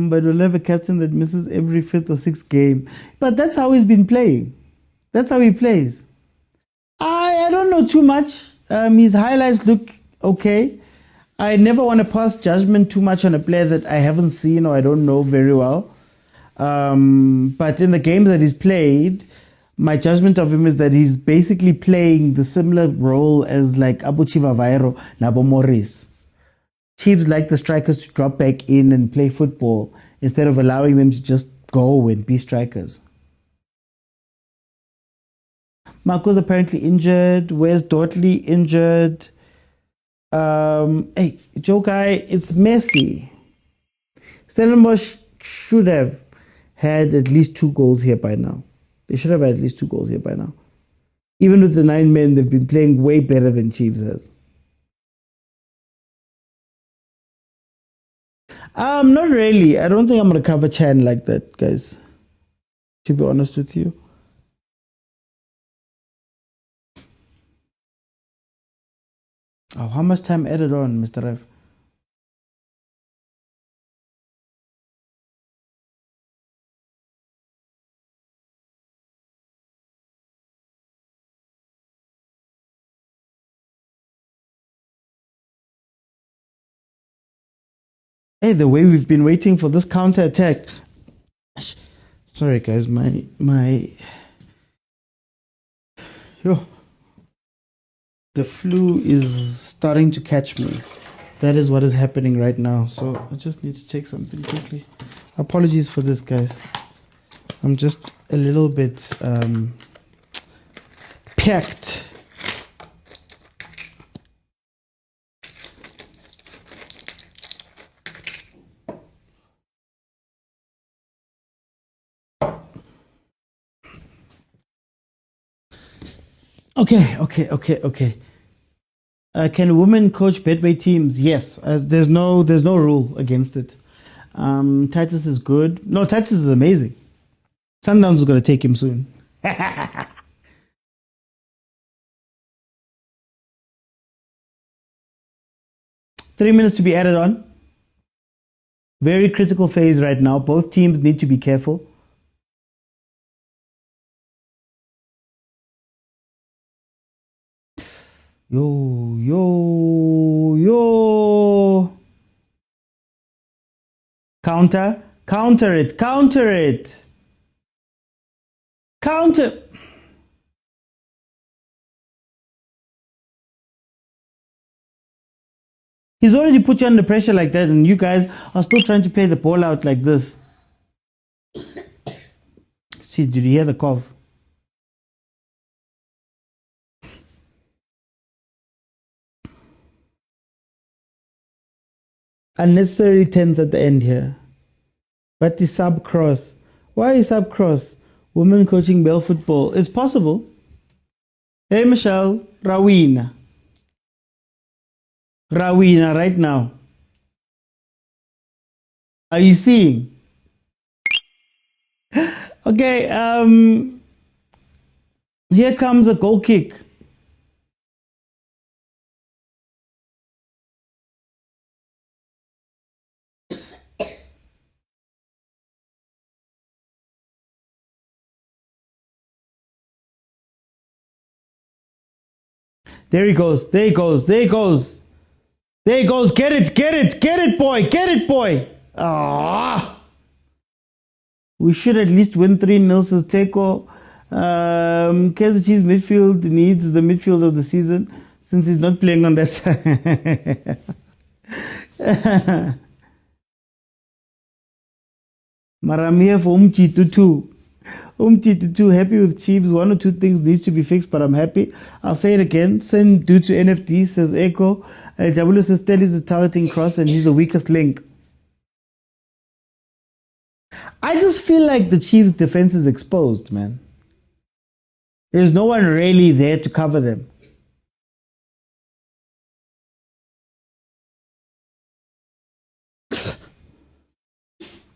But we'll have a captain that misses every fifth or sixth game. But that's how he's been playing. That's how he plays. I don't know too much. His highlights look okay. I never want to pass judgment too much on a player that I haven't seen or I don't know very well. But in the games that he's played, my judgment of him is that he's basically playing the similar role as like Abu Chivavairo, Nabo Morris. Chiefs like the strikers to drop back in and play football instead of allowing them to just go and be strikers. Marco's apparently injured. Where's Dortley injured? Hey, Joe Guy, it's messy. Stellenbosch should have had at least 2 goals here by now. They should have had at least 2 goals here by now. Even with the 9 men, they've been playing way better than Chiefs has. Not really. I don't think I'm going to cover Chan like that, guys. To be honest with you. Oh, how much time added on, Mr. Rev? Hey, the way we've been waiting for this counter attack. Sorry, guys, the flu is starting to catch me. That is what is happening right now. So I just need to take something quickly. Apologies for this, guys. I'm just a little bit packed. Okay. Can women coach Betway teams? Yes. There's no rule against it. Titus is good. No, Titus is amazing. Sundowns is going to take him soon. 3 minutes to be added on. Very critical phase right now. Both teams need to be careful. Yo. Counter it. Counter. He's already put you under pressure like that, and you guys are still trying to play the ball out like this. See, did you hear the cough? Unnecessary tense at the end here. But the sub cross. Why is sub cross? Women coaching male football. It's possible. Hey Michelle, Rawina right now. Are you seeing? Okay, here comes a goal kick. There he goes. Get it, boy. Ah. We should at least win 3-0 says Teko. Kaizer Chiefs midfield needs the midfield of the season since he's not playing on that side. Maramia for Umchi to happy with Chiefs. 1 or 2 things needs to be fixed, but I'm happy. I'll say it again. Send due to NFD, says Echo. Jabulo says Stel is the targeting cross and he's the weakest link. I just feel like the Chiefs' defense is exposed, man. There's no one really there to cover them.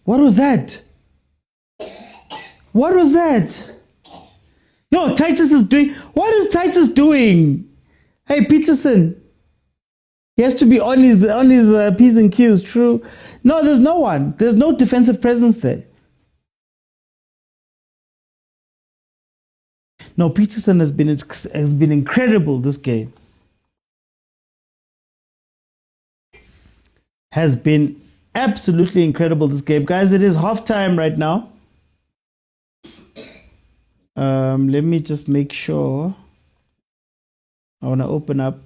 What was that? Yo, Titus is doing... What is Titus doing? Hey, Peterson. He has to be on his P's and Q's, true. No, there's no one. There's no defensive presence there. No, Peterson has been incredible this game. has been absolutely incredible, this game. Guys, it is halftime right now. Let me just make sure. I want to open up.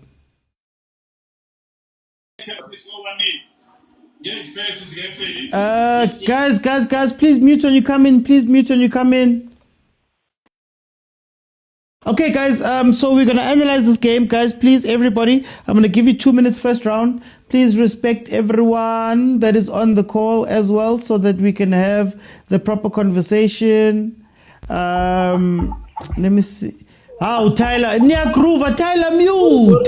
Guys, please mute when you come in. Please mute when you come in. Okay, guys, so we're going to analyze this game. Guys, please, everybody, I'm going to give you 2 minutes first round. Please respect everyone that is on the call as well so that we can have the proper conversation. Let me see. Oh, Tyler. Tyler, mute.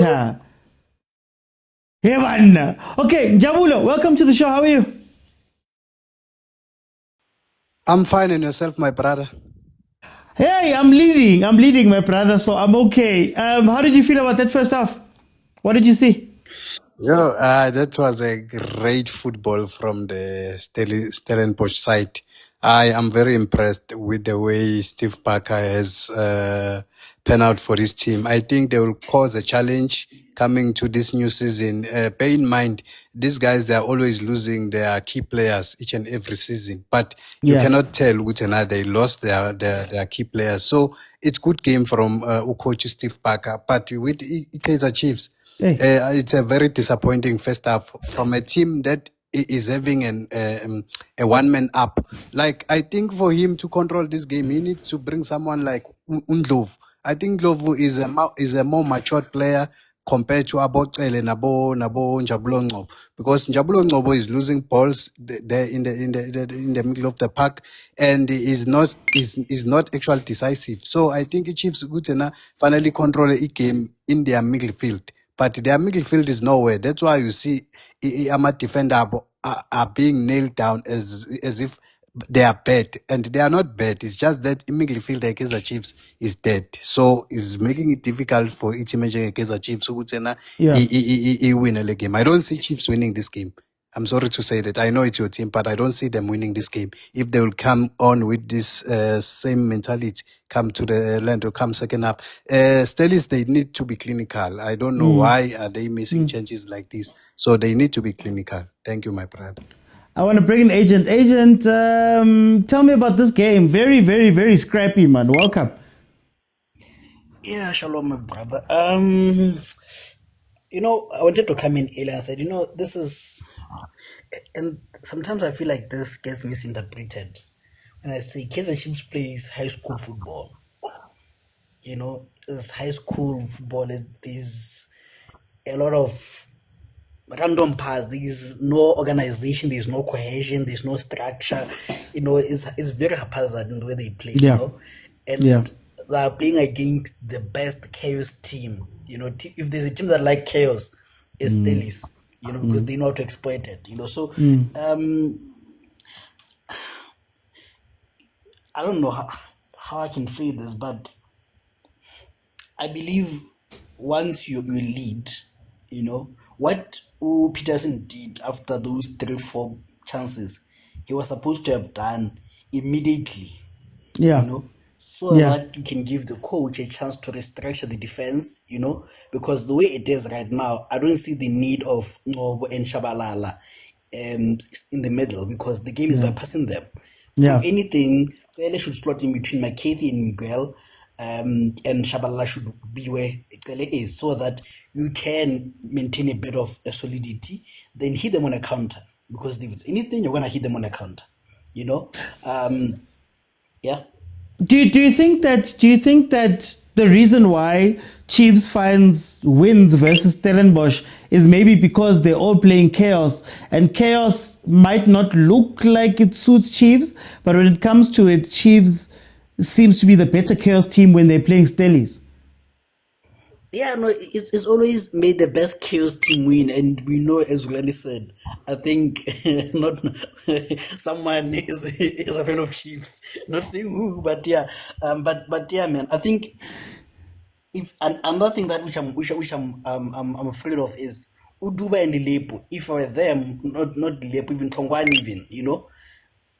Okay, Jabulo, welcome to the show. How are you? I'm fine, and yourself, my brother? Hey, I'm leading, my brother, so I'm okay. How did you feel about that first half? What did you see? That was a great football from the Stellenbosch side. I am very impressed with the way Steve Parker has penned out for his team. I think they will cause a challenge coming to this new season. Bear in mind, these guys, they are always losing their key players each and every season. But you cannot tell which and they lost their key players. So it's good game from coach Steve Parker. But with Kaizer Chiefs, it's a very disappointing first half from a team that is having a one-man up. Like, I think for him to control this game, he needs to bring someone like Ndlovu. I think Ndlovu is a more matured player compared to Abocele Nabo Njabulo Ngcobo, because Njabulo Ngcobo is losing balls there in the middle of the park, and is not actually decisive. So I think Chiefs Gutena finally control a game in their midfield. But their midfield is nowhere. That's why you see Ama defender are being nailed down as if they are bad. And they are not bad. It's just that midfield like Kaizer Chiefs is dead. So it's making it difficult for each team like Kaizer Chiefs who win a game. I don't see Chiefs winning this game. I'm sorry to say that. I know it's your team, but I don't see them winning this game. If they will come on with this same mentality, come to the land or come second half. Stellis, they need to be clinical. I don't know why are they missing changes like this. So they need to be clinical. Thank you, my brother. I want to bring in Agent. Agent, tell me about this game. Very, very, very scrappy, man. Welcome. Yeah, shalom, my brother. I wanted to come in earlier and said, this is, and sometimes I feel like this gets misinterpreted. When I say Kaizer Chiefs plays high school football, it's high school football. There's a lot of random pass. There's no organization. There's no cohesion. There's no structure. It's very haphazard in the way they play. They're playing against the best chaos team. If there's a team that like chaos, it's Stellis. Because they know how to exploit it. So I don't know how I can say this, but I believe once you lead, what Peterson did after those 3-4 chances, he was supposed to have done immediately. That you can give the coach a chance to restructure the defense, because the way it is right now, I don't see the need of Ngcobo and Shabalala in the middle, because the game is bypassing them. If anything, they should slot in between McCarthy and Miguel, and Shabalala should be where Ekele is, so that you can maintain a bit of a solidity, then hit them on a counter, because if it's anything, you're going to hit them on a counter, Do you think that the reason why Chiefs finds wins versus Stellenbosch is maybe because they're all playing chaos, and chaos might not look like it suits Chiefs, but when it comes to it, Chiefs seems to be the better chaos team when they're playing Stellies? Yeah, no, it's always made the best chaos team win, and we know, as Rulani said, I think not someone is a fan of Chiefs, not saying who, but man, I think if another thing that which I'm afraid of is Uduba and Lepo. If I were them, not Lepo, even Tongwan,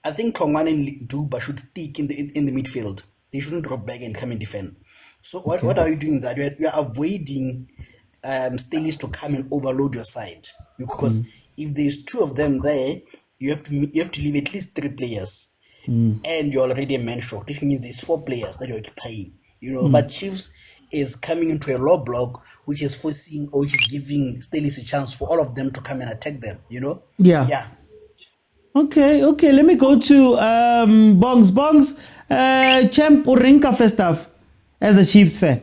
I think Tongwan and Duba should stick in the midfield. They shouldn't drop back and come and defend. So what are you doing that? You are avoiding Stellis to come and overload your side, because if there's 2 of them there, you have to leave at least 3 players, and you're already a man short, which means there's 4 players that you're occupying. But Chiefs is coming into a low block, which is forcing or which is giving Stelis a chance for all of them to come and attack them. Yeah. Okay. Let me go to Bongs. Champ Urinka first off, as a Chiefs fan.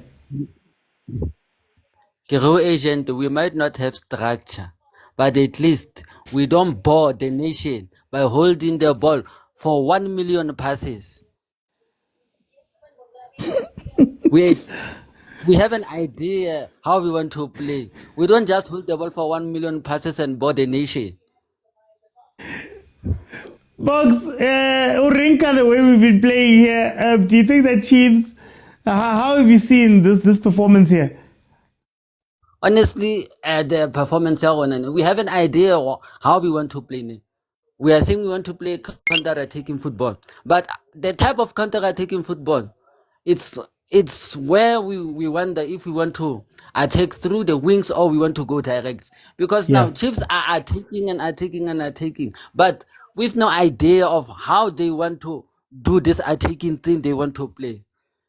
Hero agent, we might not have structure, but at least we don't bore the nation by holding the ball for 1 million passes. we have an idea how we want to play. We don't just hold the ball for 1 million passes and bore the nation. Box, Urinka, the way we've been playing here, do you think that Chiefs, how have you seen this performance here? Honestly, the performance here, we have an idea how we want to play. We are saying we want to play counter-attacking football, but the type of counter-attacking football, it's where we wonder if we want to attack through the wings or we want to go direct. Because now Chiefs are attacking, but we've no idea of how they want to do this attacking thing they want to play.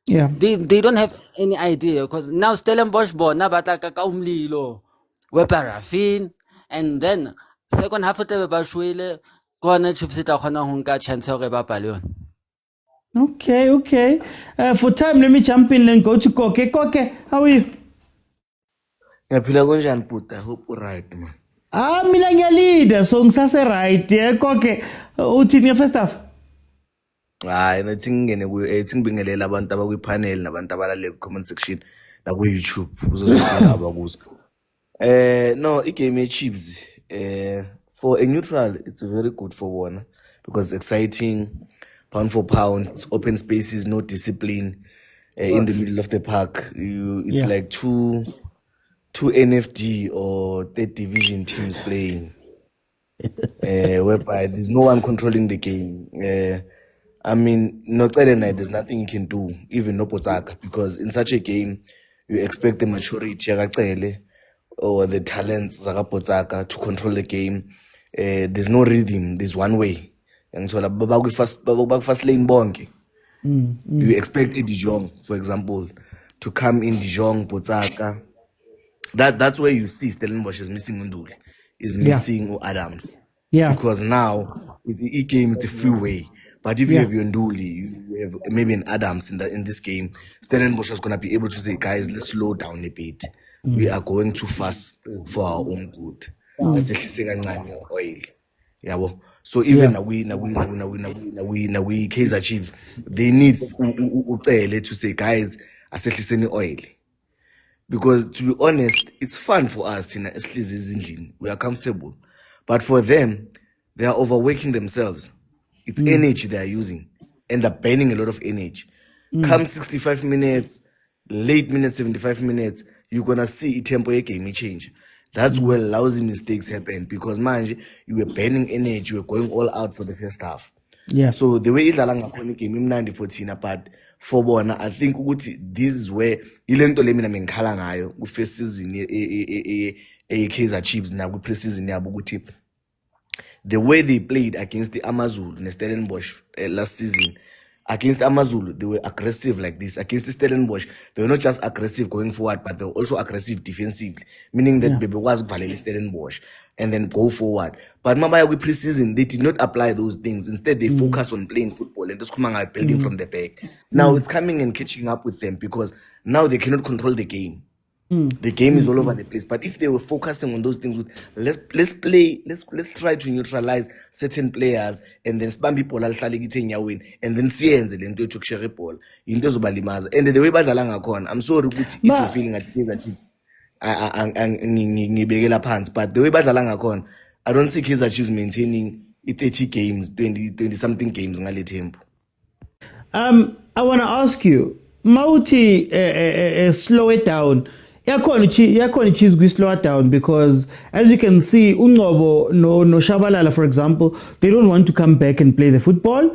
Yeah. They don't have any idea, because now Stellenbosch bona batla ka umlilo we paraffin, and then second half of the bashwele kona Chiefs ta khona ho nka chance hore ba pale yona. Okay. For time, let me jump in and go to Koke. Koke, how are you? Ngiyaphila konjani puta? Hope right man. Mina ngiyalida, so ngisase right. Yeah, Koke. Uthini first off? Hayi nathi ngibingelela abantu abakwi-panel nabantu abalale ku-comment section naku-YouTube uzozindaba kuzo. No, igame ye-Chiefs for a neutral, it's very good for one because it's exciting, pound for pound, it's open spaces, no discipline in the middle of the park. It's like two NFD or third division teams playing, whereby there's no one controlling the game. I mean, there's nothing you can do, even no Potaka, because in such a game, you expect the maturity or the talents Potaka to control the game. There's no rhythm, there's one way. And so, fast lane bonke. You expect a Dijon, for example, to come in Dijon, Potaka. That's where you see Stellenbosch is missing Unduli, is missing Adams. Yeah. Because now, the game, it's a freeway. But if you have your Nduli, you have maybe an Adams in this game, Stellenbosch is going to be able to say, guys, let's slow down a bit. We are going too fast for our own good. Oil. Yeah, well, so even we Kaizer Chiefs, they need to say, guys, asekhiseni oil. Because to be honest, it's fun for us in we are comfortable. But for them, they are overworking themselves. It's energy they are using, and they're burning a lot of energy. Come 65 minutes, late minutes, 75 minutes, you're gonna see tempo a game change. That's where lousy mistakes happen, because man, you were burning energy, you were going all out for the first half. Yeah. So the way idlala ngakhona game imnandi 14 but for bona, I think this is where ilento lemina mengikhala ngayo ku first season Kaizer Chiefs na ku pre-season yabo ukuthi the way they played against the Amazulu and Stellenbosch last season, against Amazulu, they were aggressive like this. Against the Stellenbosch, they were not just aggressive going forward, but they were also aggressive defensively, meaning that Bebe was Valley Stellenbosch and then go forward. But Mabaya with pre-season, they did not apply those things. Instead, they focused on playing football and just building from the back. Now it's coming and catching up with them because now they cannot control the game. The game is all over the place. But if they were focusing on those things, let's try to neutralize certain players and then spam people and then siyenze lento yokushare ball into zobalimaza. And the way badlala ngakhona, I'm sorry ukuthi if you're feeling at Kaizer Chiefs ngibekela phansi, but the way badlala ngakhona, I don't see Kaizer Chiefs maintaining 30 games, 20 something games ngale tempo. I want to ask you, Mauti slow it down. yakhona Chiefs we slow it down because as you can see Unqobo no Shabalala for example they don't want to come back and play the football.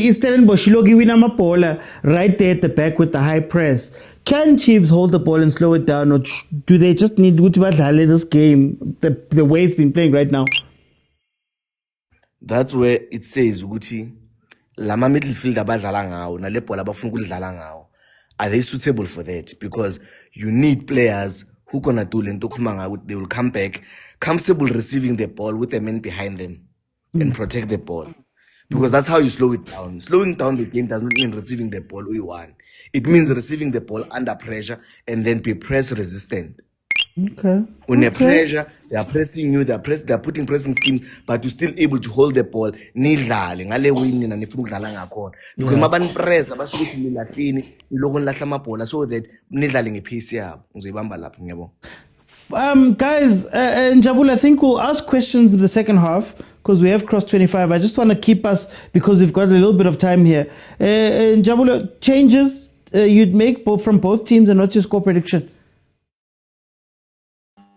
Stellenbosch logi win amabhola right there at the back with the high press. Can Chiefs hold the ball and slow it down, or do they just need to badlale this game the way it's been playing right now? That's where it says ukuthi lama midfield abadlala ngawo nale bhola abafuna ukudlala ngawo, are they suitable for that? Because you need players who gonna do lento khuluma ngawo, they will come back comfortable receiving the ball with the men behind them and protect the ball. Because that's how you slow it down. Slowing down the game does not mean receiving the ball U1. It means receiving the ball under pressure and then be press resistant. Okay. When pressure, they are pressing you, they are putting pressing schemes, but you're still able to hold the ball. Nidlale ngale winning and nifuna ukudlala ngakhona. Because mabani press abasho ukuthi nilahlini, niloko nilahla amabhola so that nidlale ngepace yabo. Uzoyibamba lapho ngiyabo. Guys, Njabula, I think we'll ask questions in the second half because we have crossed 25. I just want to keep us because we've got a little bit of time here. Njabula, changes you'd make from both teams, and what's your score prediction?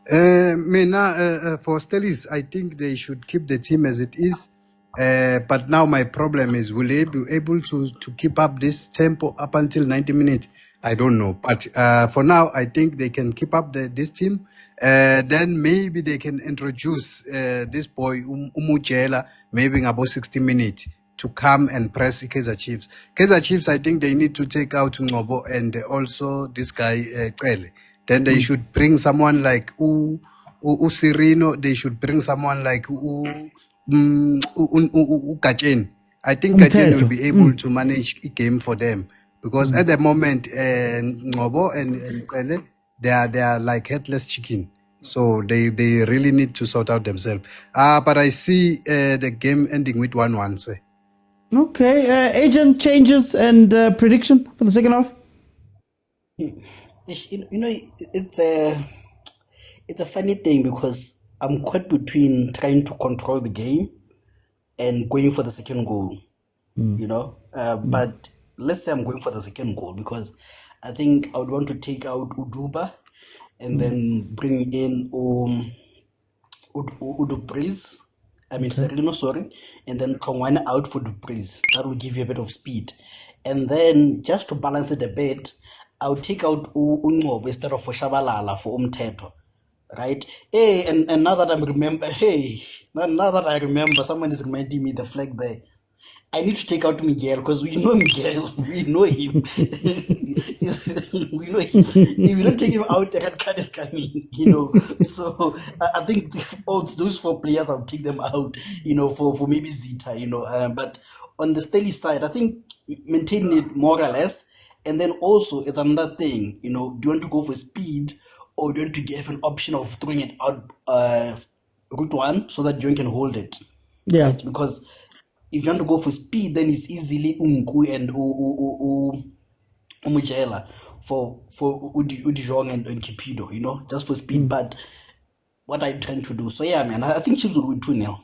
For Stellis, I think they should keep the team as it is. But now my problem is, will they be able to keep up this tempo up until 90 minutes? I don't know. But for now, I think they can keep up this team. Then maybe they can introduce this boy, Umujela, maybe in about 60 minutes to come and press Kaizer Chiefs. Kaizer Chiefs, I think they need to take out Ngobo and also this guy, Kele. Then they should bring someone like Sirino. They should bring someone like Gajen. I think Gajen will be able to manage a game for them. Because at the moment, Ngobo and Kele, they are like headless chicken. So they really need to sort out themselves. But I see the game ending with 1-1, say. Okay. Agent changes and prediction for the second half? It's a funny thing because I'm caught between trying to control the game and going for the second goal, but let's say I'm going for the second goal because I think I would want to take out Uduba and then bring in Udubreeze. Serino, sorry, and then Kongwana out for Dubreeze. That will give you a bit of speed. And then just to balance it a bit, I'll take out Ungob instead of for Shabalala for Umteto. Right? Hey, and now that I remember, someone is reminding me the flag there. I need to take out Miguel because we know Miguel. We know him. We know him. If we don't take him out, the red card is coming, So I think all those 4 players, I'll take them out, for maybe Zita, But on the Stelly side, I think maintaining it more or less. And then also, it's another thing, do you want to go for speed or do you want to give an option of throwing it out route 1 so that John can hold it? Yeah. Right? Because if you want to go for speed, then it's easily Unku and Umujela for Udijong and Kipido, just for speed. But what I'm trying to do. So yeah, man, I think Chiefs will win 2-0.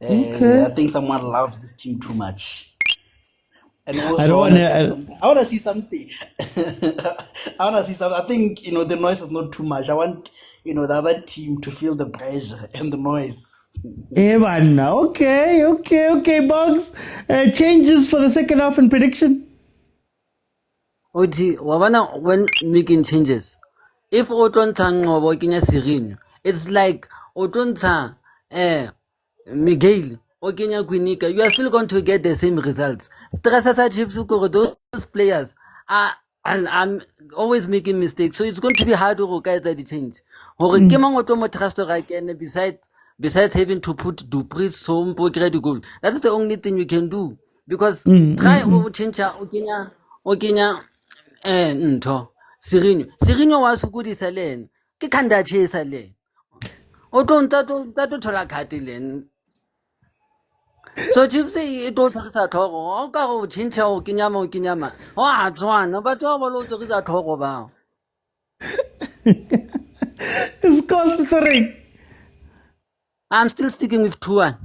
Okay. I think someone loves this team too much. And also, I want to see something. I think, the noise is not too much. I want, the other team to feel the pressure and the noise. Okay, Bugs. Changes for the second half and prediction? Oti, wabana when making changes, if Otonta Ngobo Kenya Sirin, it's like Otonta Miguel or Kenya Guinica, you are still going to get the same results. Stressasa Chiefs, those players are. And I'm always making mistakes, so it's going to be hard to get the change. Besides having to put Dupris so goal, that's the only thing you can do. Because try change Okenya Sirino was good is a lane. Kikanda chase a lane. That tola Catilin. So Chiefs say it was a talk. Oh, Chincha, Kinyama. Oh, I one, but all the is a talk about. It's considering. I'm still sticking with 2-1.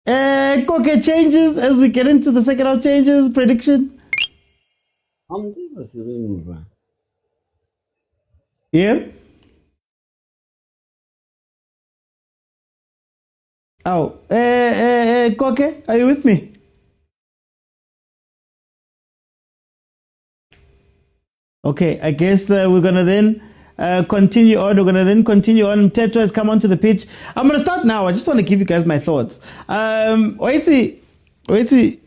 Okay, changes as we get into the second half changes. Prediction? Yeah. Oh, Koke, are you with me? Okay, I guess we're gonna then continue on. We're gonna then continue on. Tetra has come onto the pitch. I'm gonna start now. I just want to give you guys my thoughts. Oiti,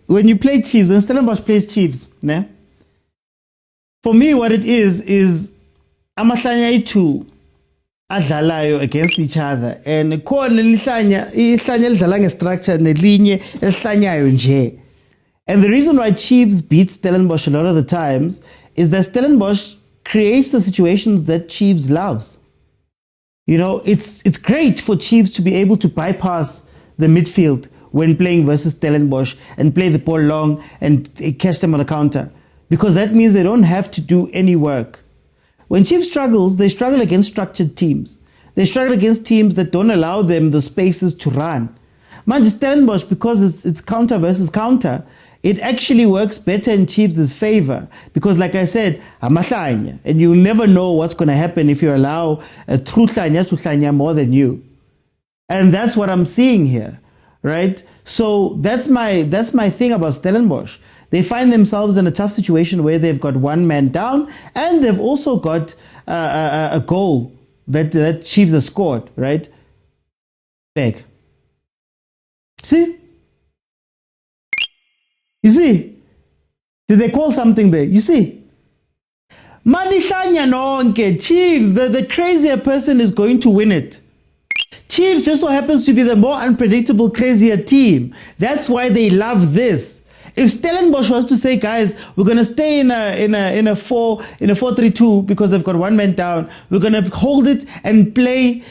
when you play Chiefs, when Stellenbosch plays Chiefs, né? For me, what it is amahlanya itu adlalayo against each other, and khona lihlanya lidlala ngestructure nelinye elihlanyayo nje. And the reason why Chiefs beat Stellenbosch a lot of the times is that Stellenbosch creates the situations that Chiefs loves. You know, it's great for Chiefs to be able to bypass the midfield when playing versus Stellenbosch and play the ball long and catch them on the counter, because that means they don't have to do any work. When Chiefs struggles, they struggle against structured teams. They struggle against teams that don't allow them the spaces to run. Man, Stellenbosch, because it's counter versus counter, it actually works better in Chiefs' favor, because like I said, amahlanya, and you never know what's going to happen if you allow a true hlanya to hlanya more than you. And that's what I'm seeing here, right? So that's my thing about Stellenbosch. They find themselves in a tough situation where they've got one man down, and they've also got a goal that Chiefs have scored, right? Back. See? You see? Did they call something there? You see? Manihlanya nonke, Chiefs, the crazier person is going to win it. Chiefs just so happens to be the more unpredictable, crazier team. That's why they love this. If Stellenbosch was to say, guys, we're gonna stay in a 4-3-2 because they've got one man down, we're gonna hold it and play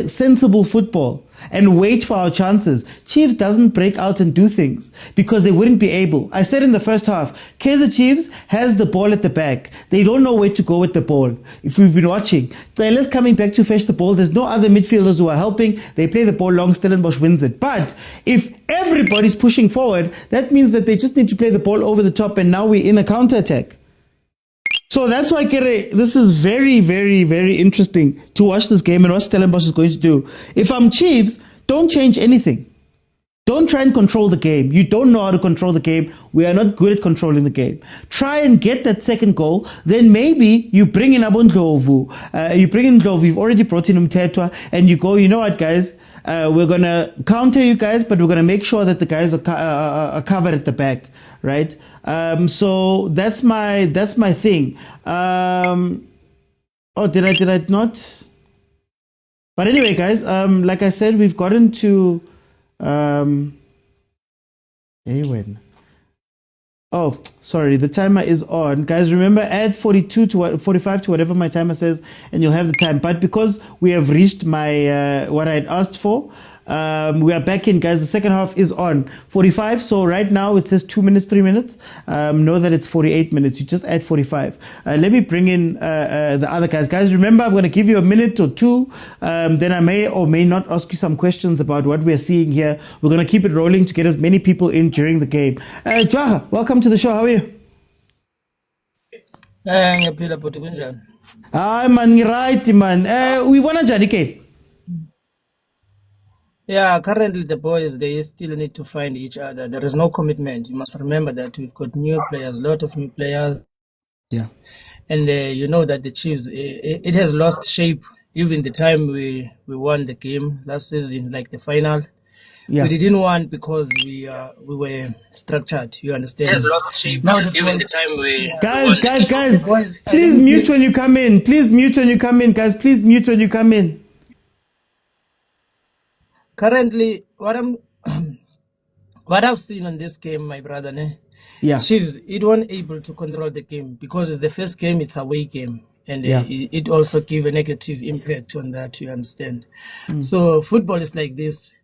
sensible football and wait for our chances, Chiefs doesn't break out and do things because they wouldn't be able. I said in the first half, Kaizer Chiefs has the ball at the back. They don't know where to go with the ball. If we've been watching, Taylor's coming back to fetch the ball. There's no other midfielders who are helping. They play the ball long, Stellenbosch wins it. But if everybody's pushing forward, that means that they just need to play the ball over the top, and now we're in a counter-attack. So that's why, Kere, this is very, very, very interesting to watch this game and what Stellenbosch is going to do. If I'm Chiefs, don't change anything. Don't try and control the game. You don't know how to control the game. We are not good at controlling the game. Try and get that second goal. Then maybe you bring in Abondlovu. You bring in Ndlovu. You've already brought in Umtetwa. And you go, you know what, guys? We're going to counter you guys, but we're going to make sure that the guys are covered at the back, right? So that's my thing. Oh, did I not? But anyway, guys, like I said, we've gotten to when? Oh, sorry, the timer is on. Guys, remember, add 42 to 45 to whatever my timer says, and you'll have the time. But because we have reached my what I had asked for, we are back in, guys. The second half is on 45. So right now it says 2 minutes, 3 minutes. Know that it's 48 minutes. You just add 45. Let me bring in the other guys. Guys, remember, I'm going to give you a minute or two. Then I may or may not ask you some questions about what we're seeing here. We're going to keep it rolling to get as many people in during the game. Jwaha, welcome to the show. How are you? Ngiyaphila bhuti kunjani? Hi man, right man. We want to dedicate. Yeah, currently the boys, they still need to find each other. There is no commitment. You must remember that we've got new players, a lot of new players. Yeah. And you know that the Chiefs, it has lost shape. Even the time we won the game last season, like the final. Yeah. We didn't want because we were structured. You understand? It has lost shape. Now Even the time we Guys, please mute when you come in. Please mute when you come in, guys. Please mute when you come in. Currently, what I've seen in this game, my brother, yeah, Chiefs, it weren't able to control the game because the first game it's away game, and it also give a negative impact on that. You understand? So football is like this.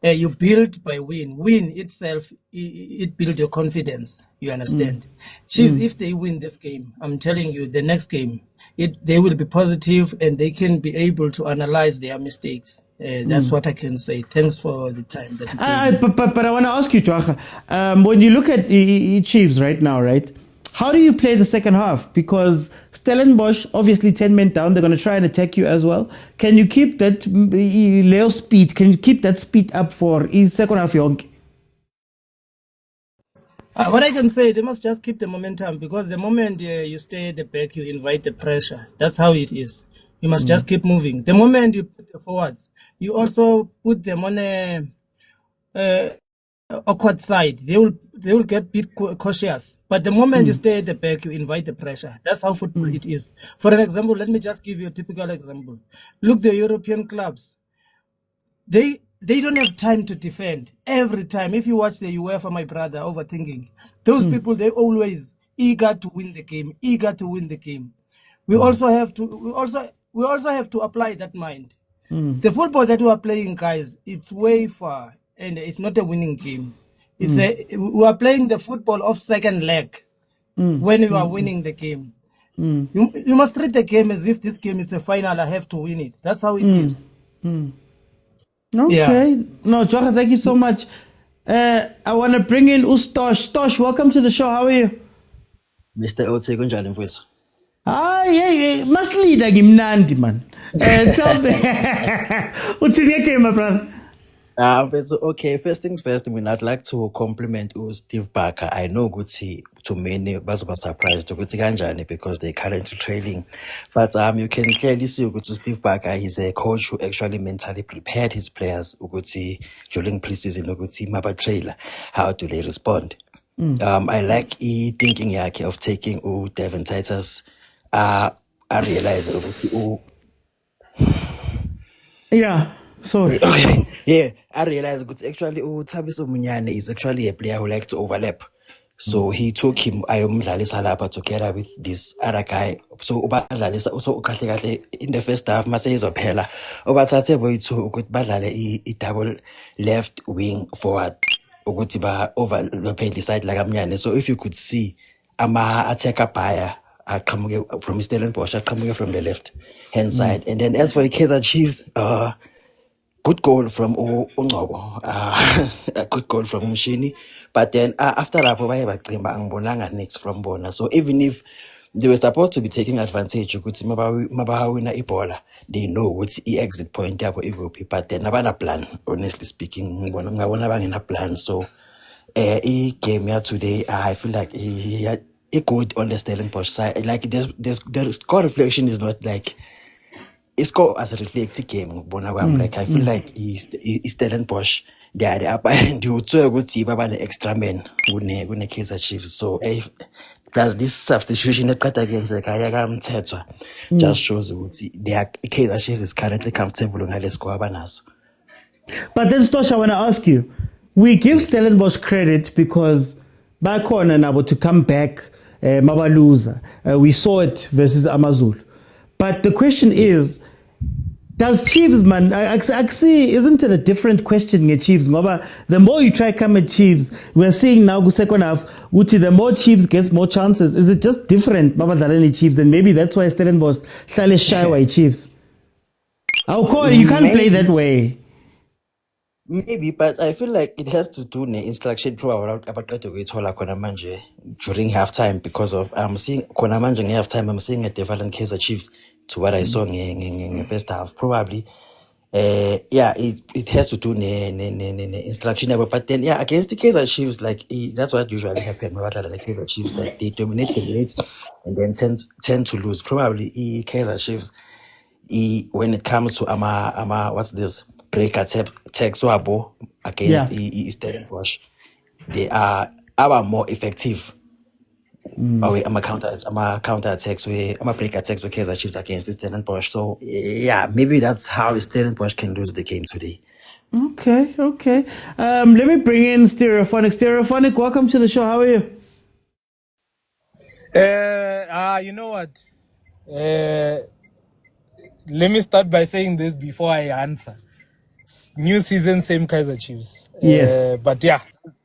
You build by win. Win itself, it builds your confidence. You understand? Chiefs, if they win this game, I'm telling you, the next game, they will be positive and they can be able to analyze their mistakes. That's what I can say. Thanks for the time that you gave me. But I want to ask you, Jwaha, when you look at Chiefs right now, right? How do you play the second half? Because Stellenbosch, obviously 10 men down, they're going to try and attack you as well. Can you keep that Leo speed? Can you keep that speed up for second half? What I can say, they must just keep the momentum, because the moment you stay at the back, you invite the pressure. That's how it is. You must just keep moving. The moment you put the forwards, you also put them on a awkward side. They will get a bit cautious. But the moment you stay at the back, you invite the pressure. That's how football it is. For an example, let me just give you a typical example. Look, the European clubs. They don't have time to defend every time. If you watch the UEFA, my brother, overthinking, those people, they always eager to win the game, eager to win the game. We also have to apply that mind. The football that we are playing, guys, it's way far, and it's not a winning game. We are playing the football of second leg when you are winning the game. You must treat the game as if this game is a final. I have to win it. That's how it is. Okay. Yeah. No, Jordaan, thank you so much. I want to bring in Ustosh. Tosh, welcome to the show. How are you? Mr. Otse kunjani mfowethu? Yeah. Must lead ngimnandi man. Tell me. Uthini game, my brother? Okay, first things first, I'd like to compliment Steve Barker. I know Gucci to many bazoba surprised to Kanjani because they're currently trailing. But you can clearly see Gucci Steve Barker, he's a coach who actually mentally prepared his players Gucci during preseason Gucci Maba trailer. How do they respond? I like thinking yake of taking Devin Titus. I realize Yeah. Sorry. Okay. Yeah, I realized it's actually Thabiso Munyane is actually a player who likes to overlap. So he took him ayomdlalisa lapha together with this other guy. So ubadlalisa so kahle in the first half mase izophela. Obathathe boyithu ukuthi badlale I double left wing forward ukuthi ba overlap the side like Amnyane. So if you could see ama attacker buyer aqhamuke from Stellenbosch, aqhamuke from the left hand side. And then as for the Kaizer Chiefs, good goal from Ungcobo, a good goal from Mshini. But then after that, angibonanga next from Bona. So even if they were supposed to be taking advantage, ukuthi mabawina ibola, they know what's the exit point yabo iguphi. But then abana plan, honestly speaking, ngabona bangena plan. So game here today, I feel like he good on the Stellenbosch side. Like the score reflection is not like it's called as a reflective game. Like I feel like he's Stellenbosch. They are the upper end. You two good see Baba the extra men when the Kaizer Chiefs. So plus this substitution against the Kaya just shows the Kaizer Chiefs is currently comfortable on the score. But then Stosh, I want to ask you, we give Stellenbosch credit because back on and about to come back, Mabaluza. We saw it versus Amazul. But the question is, does Chiefs, man, actually, isn't it a different question at Chiefs? The more you try to come at Chiefs, we're seeing now, second half, the more Chiefs gets more chances. Is it just different, Chiefs? And maybe that's why Stellenbosch shy away Chiefs. You can't play that way. Maybe, but I feel like it has to do with the instruction about during halftime because of I'm seeing Konamanje halftime. I'm seeing a development Kaizer Chiefs to what I saw in the first half. Probably, it has to do with the instruction. But then, against the Kaizer Chiefs, like that's what usually happens. The Kaizer Chiefs, like they dominate, and then tend to lose. Probably Kaizer Chiefs, when it comes to what's this? Breaker text against Stellenbosch, they are more effective. I'm a counter attacks I'm a break attacks with Kaizer Chiefs against Stellenbosch. So maybe that's how Stellenbosch can lose the game today. Okay. Let me bring in Stereophonic. Stereophonic, welcome to the show. How are you? You know what? Let me start by saying this before I answer. New season, same Kaizer Chiefs. Yes. But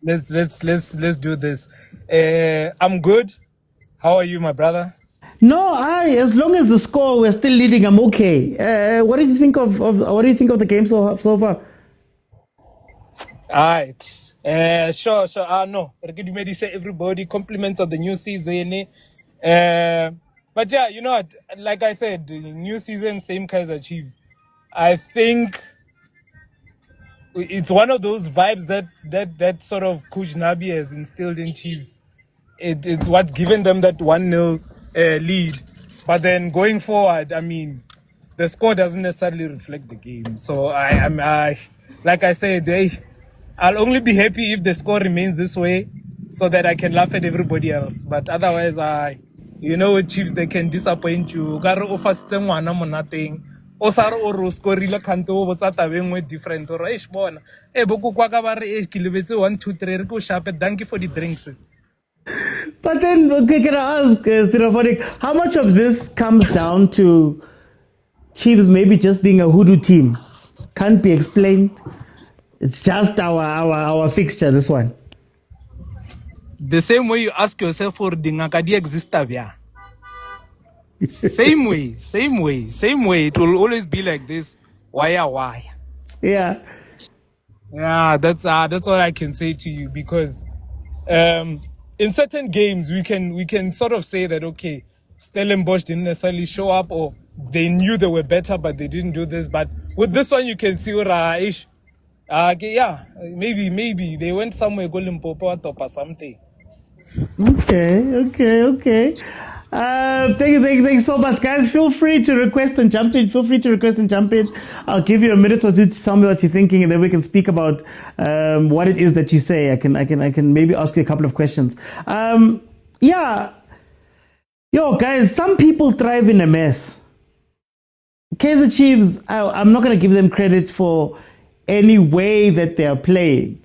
let's do this. I'm good. How are you, my brother? No, as long as the score we're still leading, I'm okay. What do you think of the game so far? Alright. Sure. No. Maybe say everybody compliments of the new season. But yeah, you know what? Like I said, new season, same Kaizer Chiefs. I think it's one of those vibes that sort of Coach Nabi has instilled in Chiefs. It's what's given them that 1-0 lead. But then going forward, I mean, the score doesn't necessarily reflect the game. So like I said, I'll only be happy if the score remains this way, so that I can laugh at everybody else. But otherwise, with Chiefs, they can disappoint you. Gare o fasitse ngwana monateng. O sa re o re o scorile kante o botsa tabeng we different or eish bona. Boko kwa ka ba re ke lebetse 1 2 3 re go shape. Thank you for the drinks. But then, okay, can I ask, Stereophonic, how much of this comes down to Chiefs maybe just being a hoodoo team? Can't be explained. It's just our fixture, this one. The same way you ask yourself for dingaka di exista bia. Same way. It will always be like this. Why? Yeah. Yeah, that's all I can say to you, because in certain games we can sort of say that, okay, Stellenbosch didn't necessarily show up, or they knew they were better but they didn't do this. But with this one you can see maybe they went somewhere golden popo top or something. Okay. Thank you so much, guys. Feel free to request and jump in. I'll give you a minute or two to tell me what you're thinking, and then we can speak about what it is that you say. I can maybe ask you a couple of questions. Guys, some people thrive in a mess. Kaizer Chiefs, I'm not going to give them credit for any way that they are playing,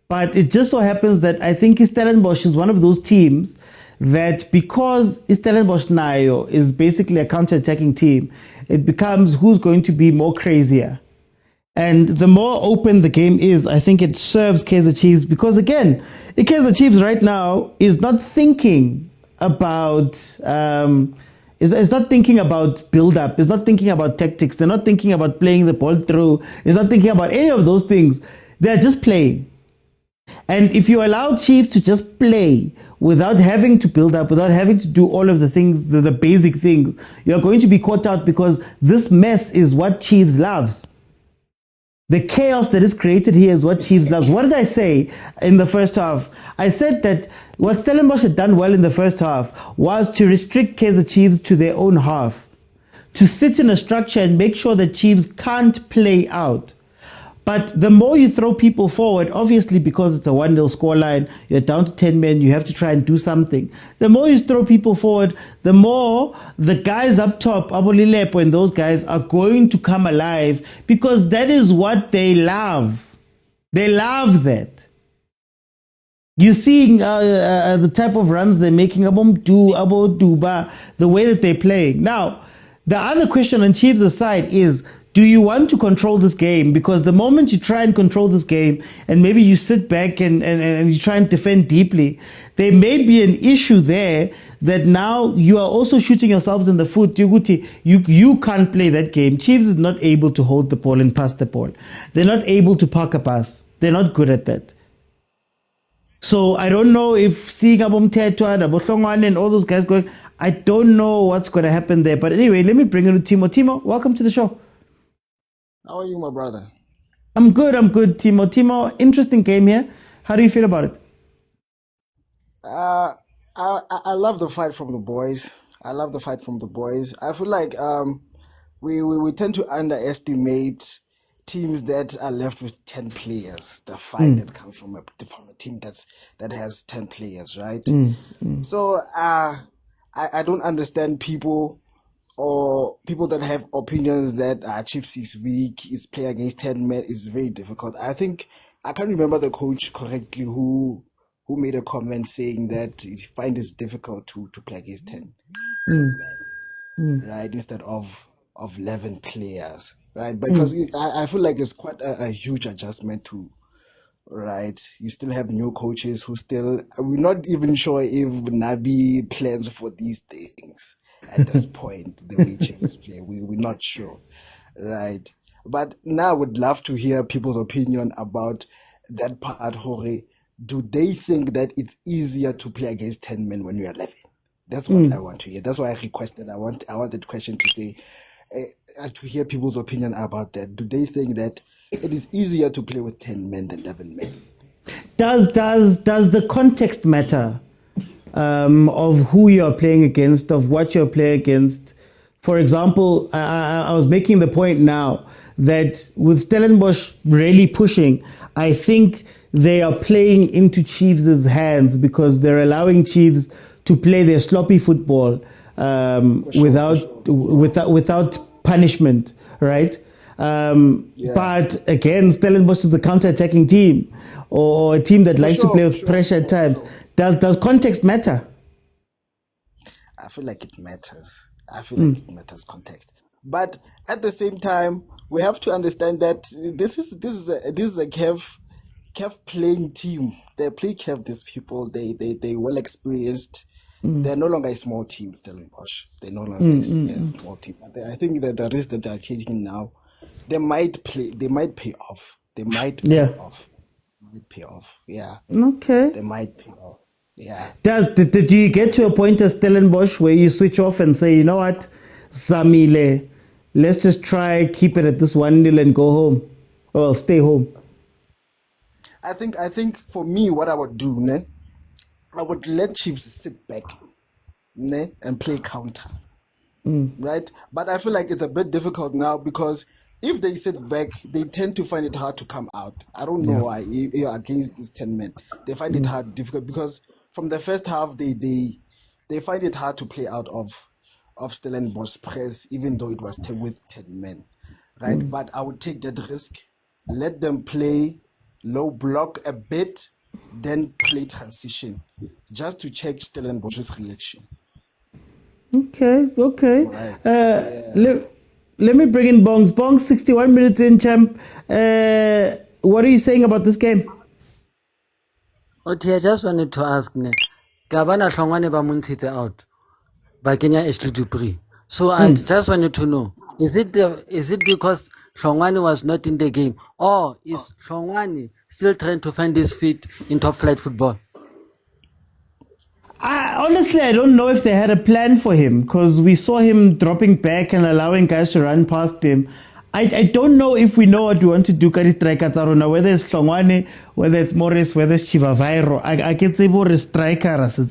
but it just so happens that I think Stellenbosch is one of those teams that, because Stellenbosch Nayo is basically a counter-attacking team, it becomes who's going to be more crazier. And the more open the game is, I think it serves Kaizer Chiefs, because again, Kaizer Chiefs right now is not thinking about is not thinking about build-up, is not thinking about tactics, they're not thinking about playing the ball through, is not thinking about any of those things. They're just playing. And if you allow Chiefs to just play without having to build up, without having to do all of the things, the basic things, you're going to be caught out, because this mess is what Chiefs loves. The chaos that is created here is what Chiefs loves. What did I say in the first half? I said that what Stellenbosch had done well in the first half was to restrict Kaizer Chiefs to their own half, to sit in a structure and make sure that Chiefs can't play out. But the more you throw people forward, obviously because it's a 1-0 scoreline, you're down to 10 men, you have to try and do something. The more you throw people forward, the more the guys up top, Abolilepo and those guys, are going to come alive, because that is what they love. They love that. You're seeing the type of runs they're making, the way that they're playing. Now, the other question on Chiefs' side is, do you want to control this game? Because the moment you try and control this game, and maybe you sit back and you try and defend deeply, there may be an issue there that now you are also shooting yourselves in the foot. You can't play that game. Chiefs is not able to hold the ball and pass the ball. They're not able to park a pass. They're not good at that. So I don't know if seeing Abom Tetwa, Abothongwane and all those guys going, I don't know what's going to happen there. But anyway, let me bring in Timo. Timo, welcome to the show. How are you, my brother? I'm good, Timo. Timo, interesting game here. How do you feel about it? I love the fight from the boys. I feel like we tend to underestimate teams that are left with 10 players. The fight that comes from a team that has 10 players, right? So I don't understand people, or people that have opinions that Chiefs is weak, is play against 10 men is very difficult. I think, I can't remember the coach correctly who made a comment saying that he finds it difficult to play against 10 men, right, instead of 11 players, right? Because I feel like it's quite a huge adjustment to, right? You still have new coaches who still, we're not even sure if Nabi plans for these things. At this point, the way Chiefs play, we're not sure, right? But now I would love to hear people's opinion about that part, Jorge, do they think that it's easier to play against 10 men when you're 11? That's what I want to hear. That's why I requested. I want that question to say, to hear people's opinion about that. Do they think that it is easier to play with 10 men than 11 men? Does the context matter of who you're playing against, of what you're playing against? For example, I was making the point now that with Stellenbosch really pushing, I think they are playing into Chiefs' hands because they're allowing Chiefs to play their sloppy football without punishment, right? But again, Stellenbosch is a counter-attacking team or a team that likes to play with pressure at times. Does context matter? I feel like it matters. I feel like it matters, context. But at the same time, we have to understand that this is a CAF playing team. They play CAF. These people, they well experienced. They're no longer a small team, Stellenbosch. They're no longer a small team. But I think that the risk that they're taking now, they might pay off. They might pay off. Yeah. Okay. They might pay off. Yeah. Do you get to a point as Stellenbosch where you switch off and say, you know what, Samile, let's just try keep it at this 1-0 and go home, or stay home? I think for me, what I would do, I would let Chiefs sit back, and play counter, right? But I feel like it's a bit difficult now because if they sit back, they tend to find it hard to come out. I don't know why against these 10 men. They find it difficult because from the first half, they find it hard to play out of Stellenbosch press, even though it was with 10 men, right? But I would take that risk, let them play low block a bit, then play transition, just to check Stellenbosch's reaction. Okay. Right. Let me bring in Bongs. Bongs, 61 minutes in, champ. What are you saying about this game? Okay, I just wanted to ask, Gavana Shongwane ba muntite out, ba Kenya Ashley Dupree. So I just wanted to know, is it because Shongwane was not in the game, or is Shongwane still trying to find his feet in top flight football? Honestly, I don't know if they had a plan for him because we saw him dropping back and allowing guys to run past him. I don't know if we know what we want to do, whether it's Hlongwane, whether it's Morris, whether it's Chivavairo. I can say more striker. This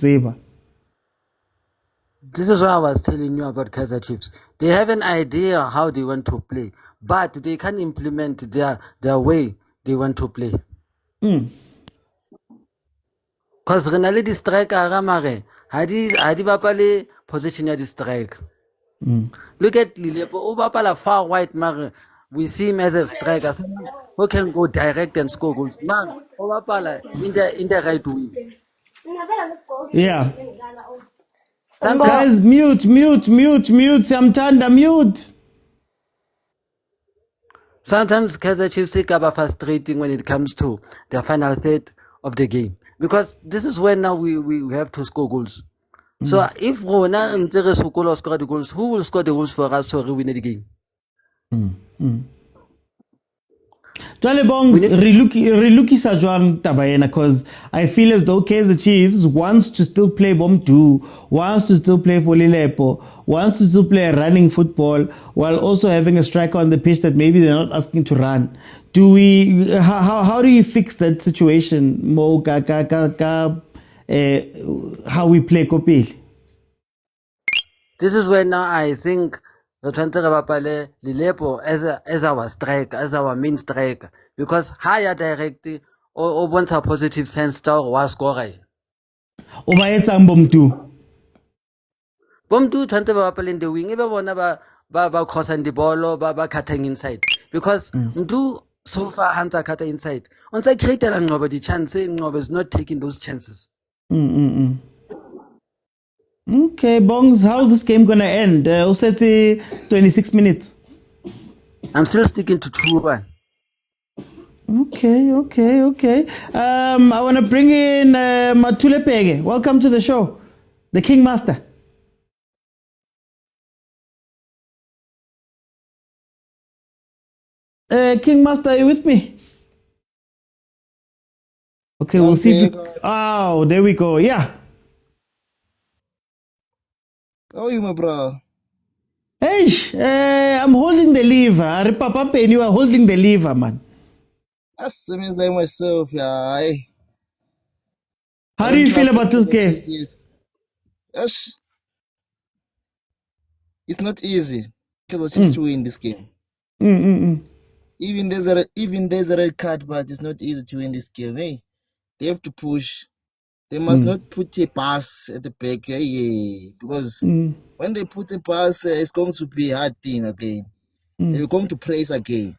is why I was telling you about Kaizer Chiefs. They have an idea how they want to play, but they can't implement their way they want to play. Because Renali the striker, Ramare, Hadi Bapale position at the strike. Look at Lilepo, Obapala far white Mare. We see him as a striker who can go direct and score goals. Man, Obapala in the right way. Yeah. Guys, mute. Samtanda, mute. Sometimes Kaizer Chiefs are frustrating when it comes to the final third of the game. Because this is when now we have to score goals. So if Rona and Sokolo score the goals, who will score the goals for us so we win the game? Jale Bongs, reluki Sajwan Tabayena, because I feel as though Kaizer Chiefs wants to still play Bomdu, wants to still play Folilepo, wants to still play running football, while also having a striker on the pitch that maybe they're not asking to run. How do you fix that situation, Mo, how we play Kopil? This is where now I think the Bapale Lilepo as our striker, as our main striker, because higher directly or wants a positive sense star was scoring. Obayetsa Bomdu. Bomdu Tante Bapale in the wing, even one ba crossing the ball ba cutting inside. Because Mdu so far hands are cutting inside. Once I created the chance, is not taking those chances. Okay, Bongs, how's this game gonna end? Useti 26 minutes. I'm still sticking to 2-1. Okay. I want to bring in Matule Pege. Welcome to the show, the King Master. King Master, are you with me? Okay, we'll see if oh, there we go. Yeah. How are you, my bro? Hey, I'm holding the lever. Papa Penny, you are holding the lever, man. That's the means like myself, yeah. How do you feel about this game? Yes. It's not easy. Kaizer Chiefs to win this game. Even there's a red card, but it's not easy to win this game. Hey, they have to push. They must not put a pass at the back, because when they put a pass, it's going to be a hard thing again. They're going to press again.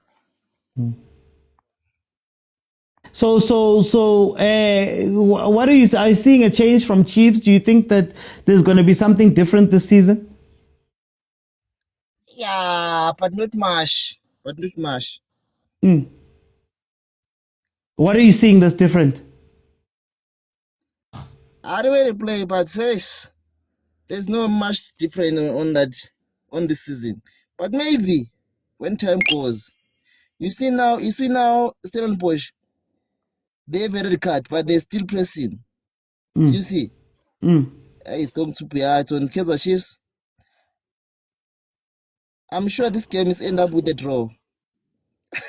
So, what are you seeing a change from Chiefs? Do you think that there's going to be something different this season? Yeah, but not much. What are you seeing that's different? I don't really play, but says there's not much different on this season. But maybe when time goes, you see now, Stellenbosch, they have a red card, but they're still pressing. You see, it's going to be hard on Kaizer Chiefs. I'm sure this game is end up with a draw.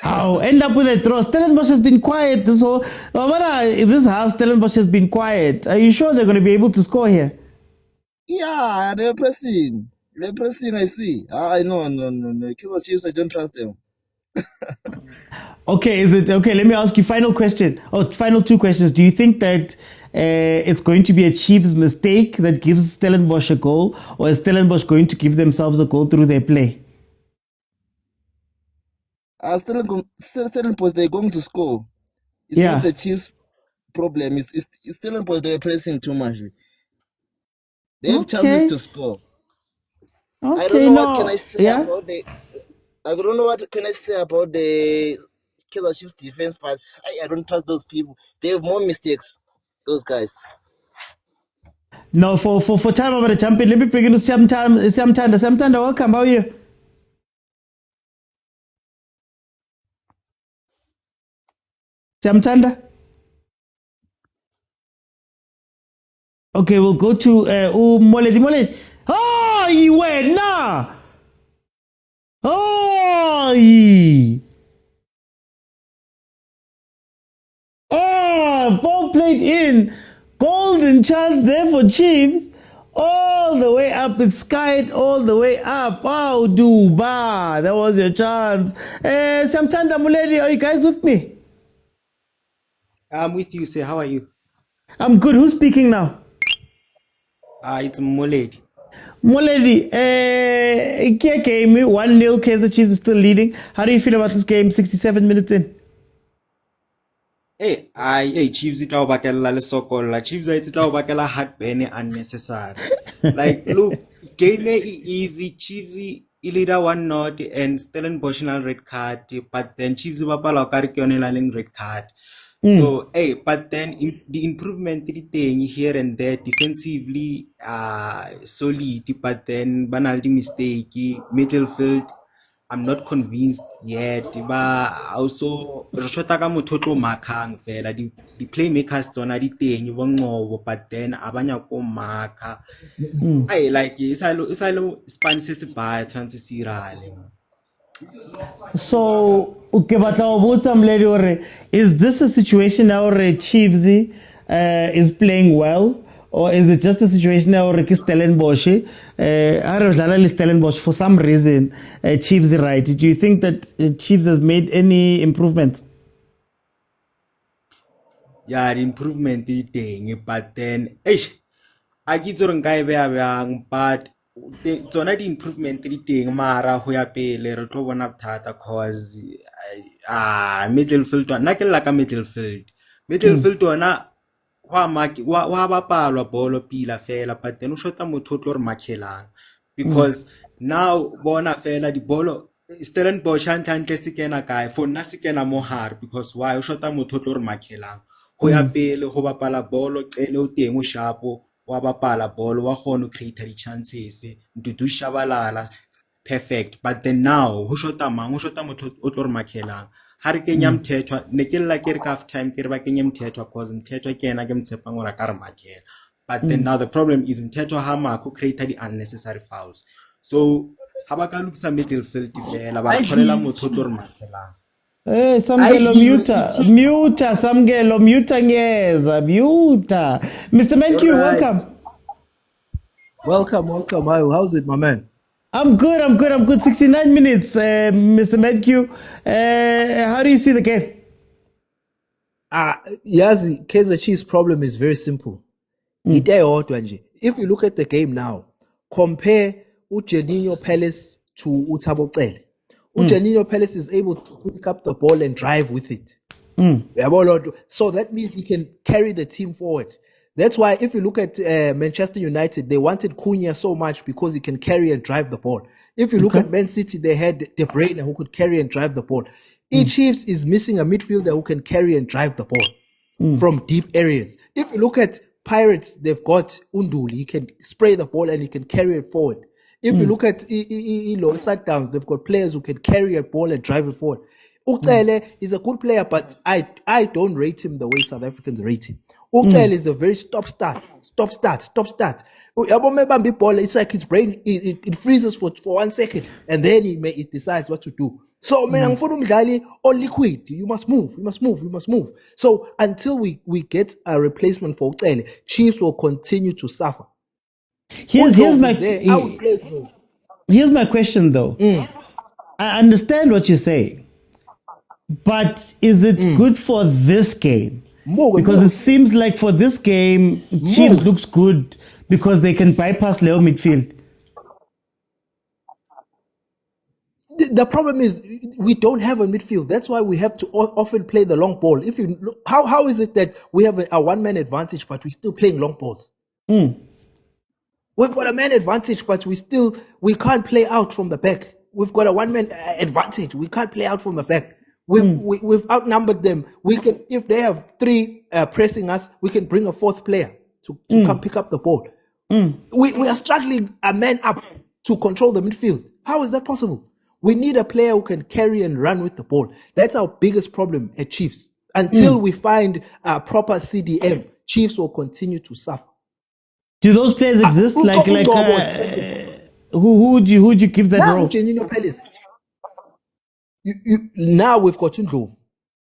Oh, end up with a draw. Stellenbosch has been quiet this whole. This half, Stellenbosch has been quiet. Are you sure they're going to be able to score here? Yeah, they're pressing. I see. No. Kaizer Chiefs, I don't trust them. Okay, is it okay? Let me ask you final question. Final two questions. Do you think that it's going to be a Chiefs mistake that gives Stellenbosch a goal, or is Stellenbosch going to give themselves a goal through their play? Stellenbosch, they're going to score. It's not the Chiefs' problem. It's Stellenbosch, they're pressing too much. They have chances to score. Okay, I don't know what can I say about the. I don't know what can I say about the Kaizer Chiefs defense, but I don't trust those people. They have more mistakes. Those guys. No, for time I'm going to jump in. Let me bring in Samtanda, welcome. How are you? Samtanda? Okay, we'll go to Moledi. Oh, you went now. Oh, ball played in. Golden chance there for Chiefs. All the way up. It's skied all the way up. Wow, Duba. That was your chance. Samtanda Muledi, are you guys with me? I'm with you, sir. How are you? I'm good. Who's speaking now? It's Moledi. Moledi, game 1-0. Kaizer Chiefs is still leading. How do you feel about this game 67 minutes in? Hey, Chiefs itla bakela le sokolla. Chiefs itla bakela heartburn unnecessary. Like, look, game easy. Chiefs leader 1-0 and Stellenbosch red card, but then Chiefs bapala ka re ke yone la leng red card. So, but then the improvement thing here and there defensively solid, but then banality mistake, midfield, I'm not convinced yet. But also, Roshotaka Mototlo Makang fela, the playmakers tsona di teng bongobo, but then abanya ko maka. Like isalo span se ba tshwantse sirale. So, is this a situation now where Chiefs is playing well, or is it just a situation now where Stellenbosch, Stellenbosch for some reason, Chiefs right? Do you think that Chiefs has made any improvements? Yeah, the improvement thing, but then, I get to nkai but tsona di improvement thing mara ho ya pele re tlo bona bothata cause midfield nna ke lla ka midfield ona wa bapalwa bolo pila fela, but then o shota motho o tlo re makhelang because now bona fela di bolo Stellenbosch hantle se kena kae for nna se kena mo hare because why o shota motho o tlo re makhelang ho ya pele ho bapala bolo qele o teng o shapo wa bapala bolo wa kgona create di chances ntutu shabalala perfect, but then now ho shota motho o tlo re makhelang ha re kenya mthethwa ne ke lla ke re ka half time ke re ba kenye mthethwa cause mthethwa ke yena ke mtshepang ora ka re makela. But then now the problem is mthethwa ha mako create the unnecessary fouls. So ha ba ka lokisa midfield fela ba tholela motho o tlo re mafelang. Samgelo muta ngeza muta. Mr. Menku, welcome. Welcome. How's it, my man? I'm good. 69 minutes, Mr. Menku. How do you see the game? Yazi, Kaizer Chiefs' problem is very simple. If you look at the game now, compare Ujanino Palace to Utabo Cele. Ujanino Palace is able to pick up the ball and drive with it. So that means he can carry the team forward. That's why if you look at Manchester United, they wanted Khanye so much because he can carry and drive the ball. If you look at Man City, they had De Bruyne who could carry and drive the ball. Chiefs is missing a midfielder who can carry and drive the ball from deep areas. If you look at Pirates, they've got Unduli. He can spray the ball and he can carry it forward. If you look at Sundowns, they've got players who can carry a ball and drive it forward. Ucele is a good player, but I don't rate him the way South Africans rate him. Ucele is a very stop-start. It's like his brain, it freezes for 1 second, and then it decides what to do. So, or liquid, you must move. So, until we get a replacement for Ucele, Chiefs will continue to suffer. Here's my question, though. I understand what you're saying, but is it good for this game? Because it seems like for this game, Chiefs looks good because they can bypass Leo midfield. The problem is we don't have a midfield. That's why we have to often play the long ball. If you look, how is it that we have a one-man advantage, but we're still playing long balls? We've got a man advantage, but we can't play out from the back. We've got a one-man advantage. We can't play out from the back. We've outnumbered them. We can, if they have three pressing us, we can bring a fourth player to come pick up the ball. We are struggling a man up to control the midfield. How is that possible? We need a player who can carry and run with the ball. That's our biggest problem at Chiefs. Until we find a proper CDM, Chiefs will continue to suffer. Do those players exist? Who would you give that role? Palace. Now we've got Undlovu.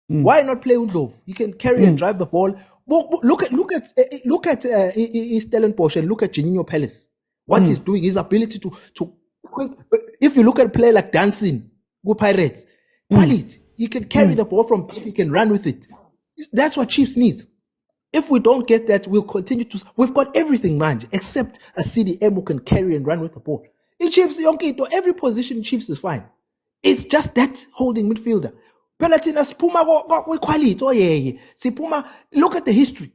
Why not play Undlovu? He can carry and drive the ball. Look at Stellenbosch and look at Janino Palace. What he's doing, his ability to if you look at a player like Dancing, go Pirates, quality. He can carry the ball from deep, he can run with it. That's what Chiefs needs. If we don't get that, we'll continue to. We've got everything, man, except a CDM who can carry and run with the ball. In Chiefs, every position in Chiefs is fine. It's just that holding midfielder. Pelatina Spuma we quality. Oh yeah. Sipuma, look at the history.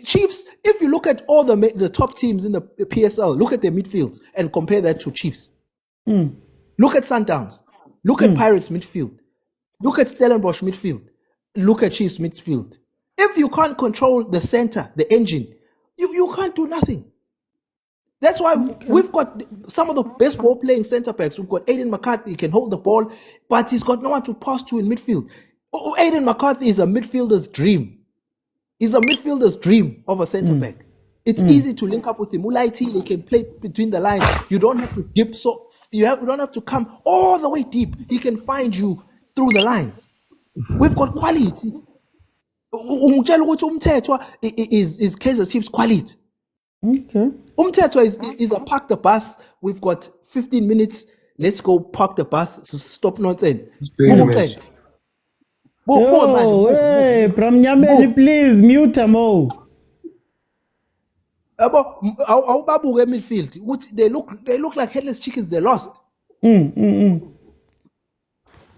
Chiefs, if you look at all the top teams in the PSL, look at their midfields and compare that to Chiefs. Look at Sundowns. Look at Pirates midfield. Look at Stellenbosch midfield. Look at Chiefs midfield. If you can't control the center, the engine, you can't do nothing. That's why we've got some of the best ball-playing centre-backs. We've got Aiden McCarthy, he can hold the ball, but he's got no one to pass to in midfield. Aiden McCarthy is a midfielder's dream. He's a midfielder's dream of a centre-back. It's easy to link up with him. Ulaiti, they can play between the lines. You don't have to dip, you don't have to come all the way deep. He can find you through the lines. We've got quality. Umthetwa is Kaizer Chiefs quality. Okay. Umthetwa is a park the bus. We've got 15 minutes. Let's go park the bus. Stop nonsense. Hey, Pramnyameli, please mute them all. Midfield. They look like headless chickens. They lost.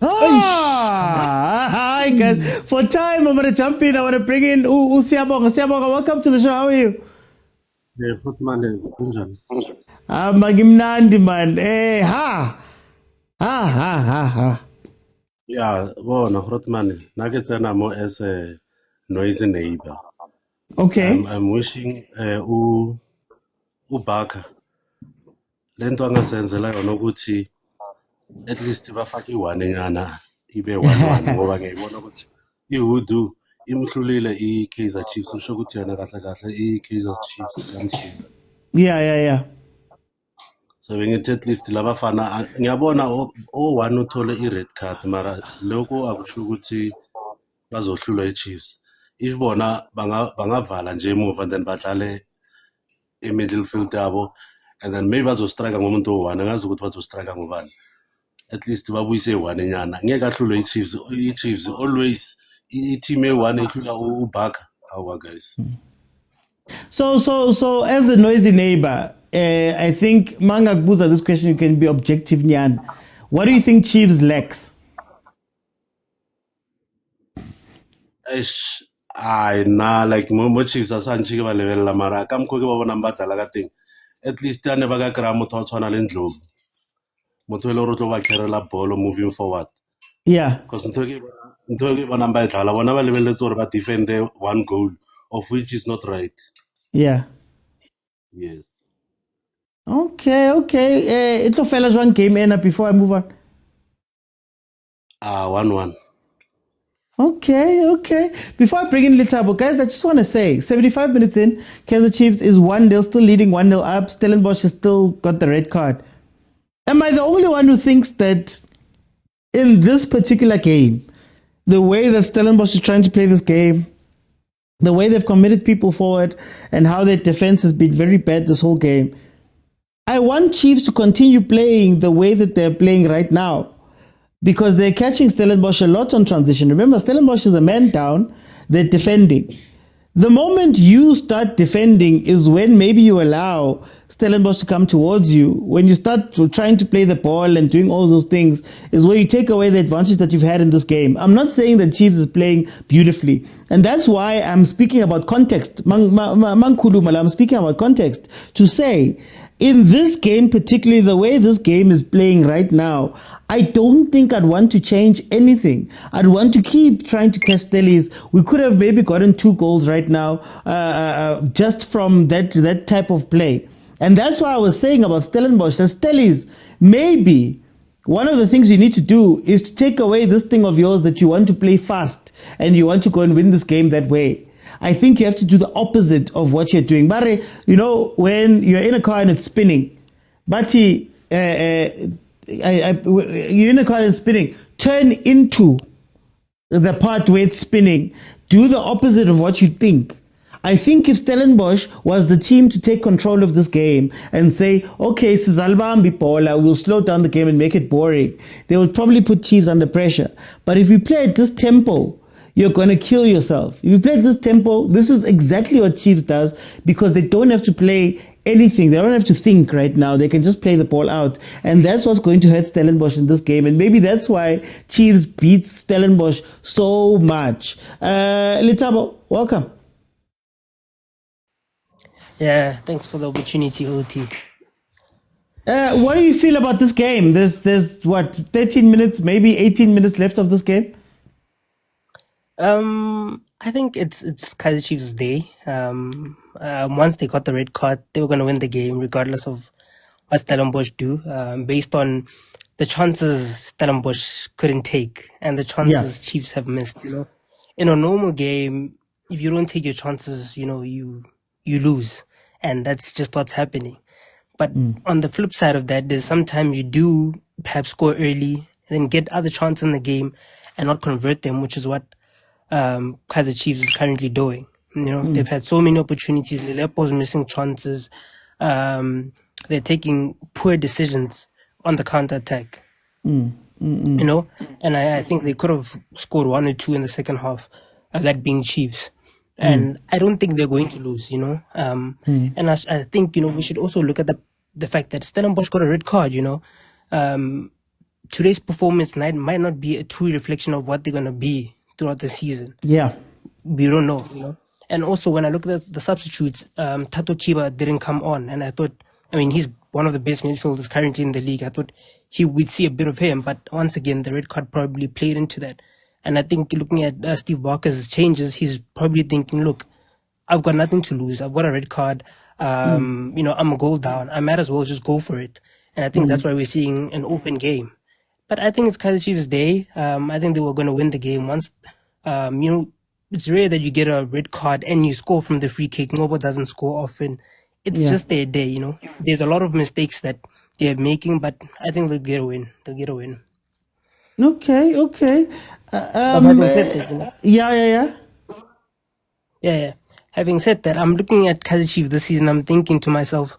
Hi guys. For time, I'm gonna jump in. I want to bring in Siabonga. Siabonga, welcome to the show. How are you? Yeah, Magimnandi man. Hey, ha. Yeah, well, Rotman, Nagetana more as a noisy neighbor. Okay. I'm wishing Ubaka. Lento angasenze la yona ukuthi at least bafake iwane ngana ibe 1-1 ngoba ngiyibona ukuthi ihudu imhlulile i-Kaizer Chiefs usho ukuthi yena kahle kahle i-Kaizer Chiefs yamjika. Yeah. So bengithi at least labafana ngiyabona o1 uthole i-red card mara lokho akusho ukuthi bazohlulwa i-Chiefs. If bona bangavala nje emuva and then badlale i-middle field yabo and then maybe bazostrika ngomuntu o1 angazi ukuthi bazostrika ngobani. At least babuyise 1 enyana ngeke ahlulwe i-Chiefs always i-team e1 ehlula uBaka our guys. So as a noisy neighbor, I think Manga Buza, this question you can be objective, Nyan. What do you think Chiefs lacks? Like mo Chiefs asanchike ba level la mara ka mkhoke ba bona mbatla ka teng. At least ane ba ka kra motho o tshwana le Ndlovu. Motho le rotlo ba kerela ball moving forward. Yeah. Because ntoke ba namba edlala bona ba lebeletse hore ba defend 1 goal of which is not right. Yeah. Yes. Okay. It'll fellas one game end up before I move on. 1-1. Okay. Before I bring in Litabo, guys, I just want to say, 75 minutes in, Kaizer Chiefs is 1-0, still leading 1-0 up. Stellenbosch has still got the red card. Am I the only one who thinks that in this particular game, the way that Stellenbosch is trying to play this game, the way they've committed people forward, and how their defense has been very bad this whole game, I want Chiefs to continue playing the way that they're playing right now, because they're catching Stellenbosch a lot on transition. Remember, Stellenbosch is a man down, they're defending. The moment you start defending is when maybe you allow Stellenbosch to come towards you. When you start trying to play the ball and doing all those things is where you take away the advantage that you've had in this game. I'm not saying that Chiefs is playing beautifully. And that's why I'm speaking about context. I'm speaking about context to say, in this game, particularly the way this game is playing right now, I don't think I'd want to change anything. I'd want to keep trying to catch Stellies. We could have maybe gotten 2 goals right now just from that type of play. And that's why I was saying about Stellenbosch, that Stellies, maybe one of the things you need to do is to take away this thing of yours that you want to play fast and you want to go and win this game that way. I think you have to do the opposite of what you're doing. But, when you're in a car and it's spinning, you're in a car and it's spinning, turn into the part where it's spinning. Do the opposite of what you think. I think if Stellenbosch was the team to take control of this game and say, okay, Sizalba Mbipola, we'll slow down the game and make it boring, they would probably put Chiefs under pressure. But if you play at this tempo, you're going to kill yourself. If you play at this tempo, this is exactly what Chiefs does, because they don't have to play anything. They don't have to think right now. They can just play the ball out. And that's what's going to hurt Stellenbosch in this game. And maybe that's why Chiefs beat Stellenbosch so much. Litabo, welcome. Yeah, thanks for the opportunity, OT. What do you feel about this game? There's what, 13 minutes, maybe 18 minutes left of this game? I think it's Kaizer Chiefs' day. Once they got the red card, they were going to win the game regardless of what Stellenbosch do, based on the chances Stellenbosch couldn't take and the chances Chiefs have missed. In a normal game, if you don't take your chances, you lose, and that's just what's happening. But on the flip side of that, there's sometimes you do perhaps score early and then get other chances in the game and not convert them, which is what Kaizer Chiefs is currently doing. They've had so many opportunities. Lelepo's missing chances. They're taking poor decisions on the counter-attack. And I think they could have scored 1 or 2 in the second half, that being Chiefs. And I don't think they're going to lose, And I think, we should also look at the fact that Stellenbosch got a red card, Today's performance might not be a true reflection of what they're going to be throughout the season. Yeah. We don't know, And also, when I look at the substitutes, Tato Kiba didn't come on. And I thought, he's one of the best midfielders currently in the league. I thought we'd see a bit of him. But once again, the red card probably played into that. And I think looking at Steve Barker's changes, he's probably thinking, look, I've got nothing to lose. I've got a red card. I'm a goal down. I might as well just go for it. And I think that's why we're seeing an open game. But I think it's Kaizer Chiefs' day. I think they were going to win the game once. It's rare that you get a red card and you score from the free kick. Nobody doesn't score often. It's just their day, There's a lot of mistakes that they're making, but I think they'll get a win. They'll get a win. Okay. But having said that, yeah. Having said that, I'm looking at Kaizer Chiefs this season. I'm thinking to myself,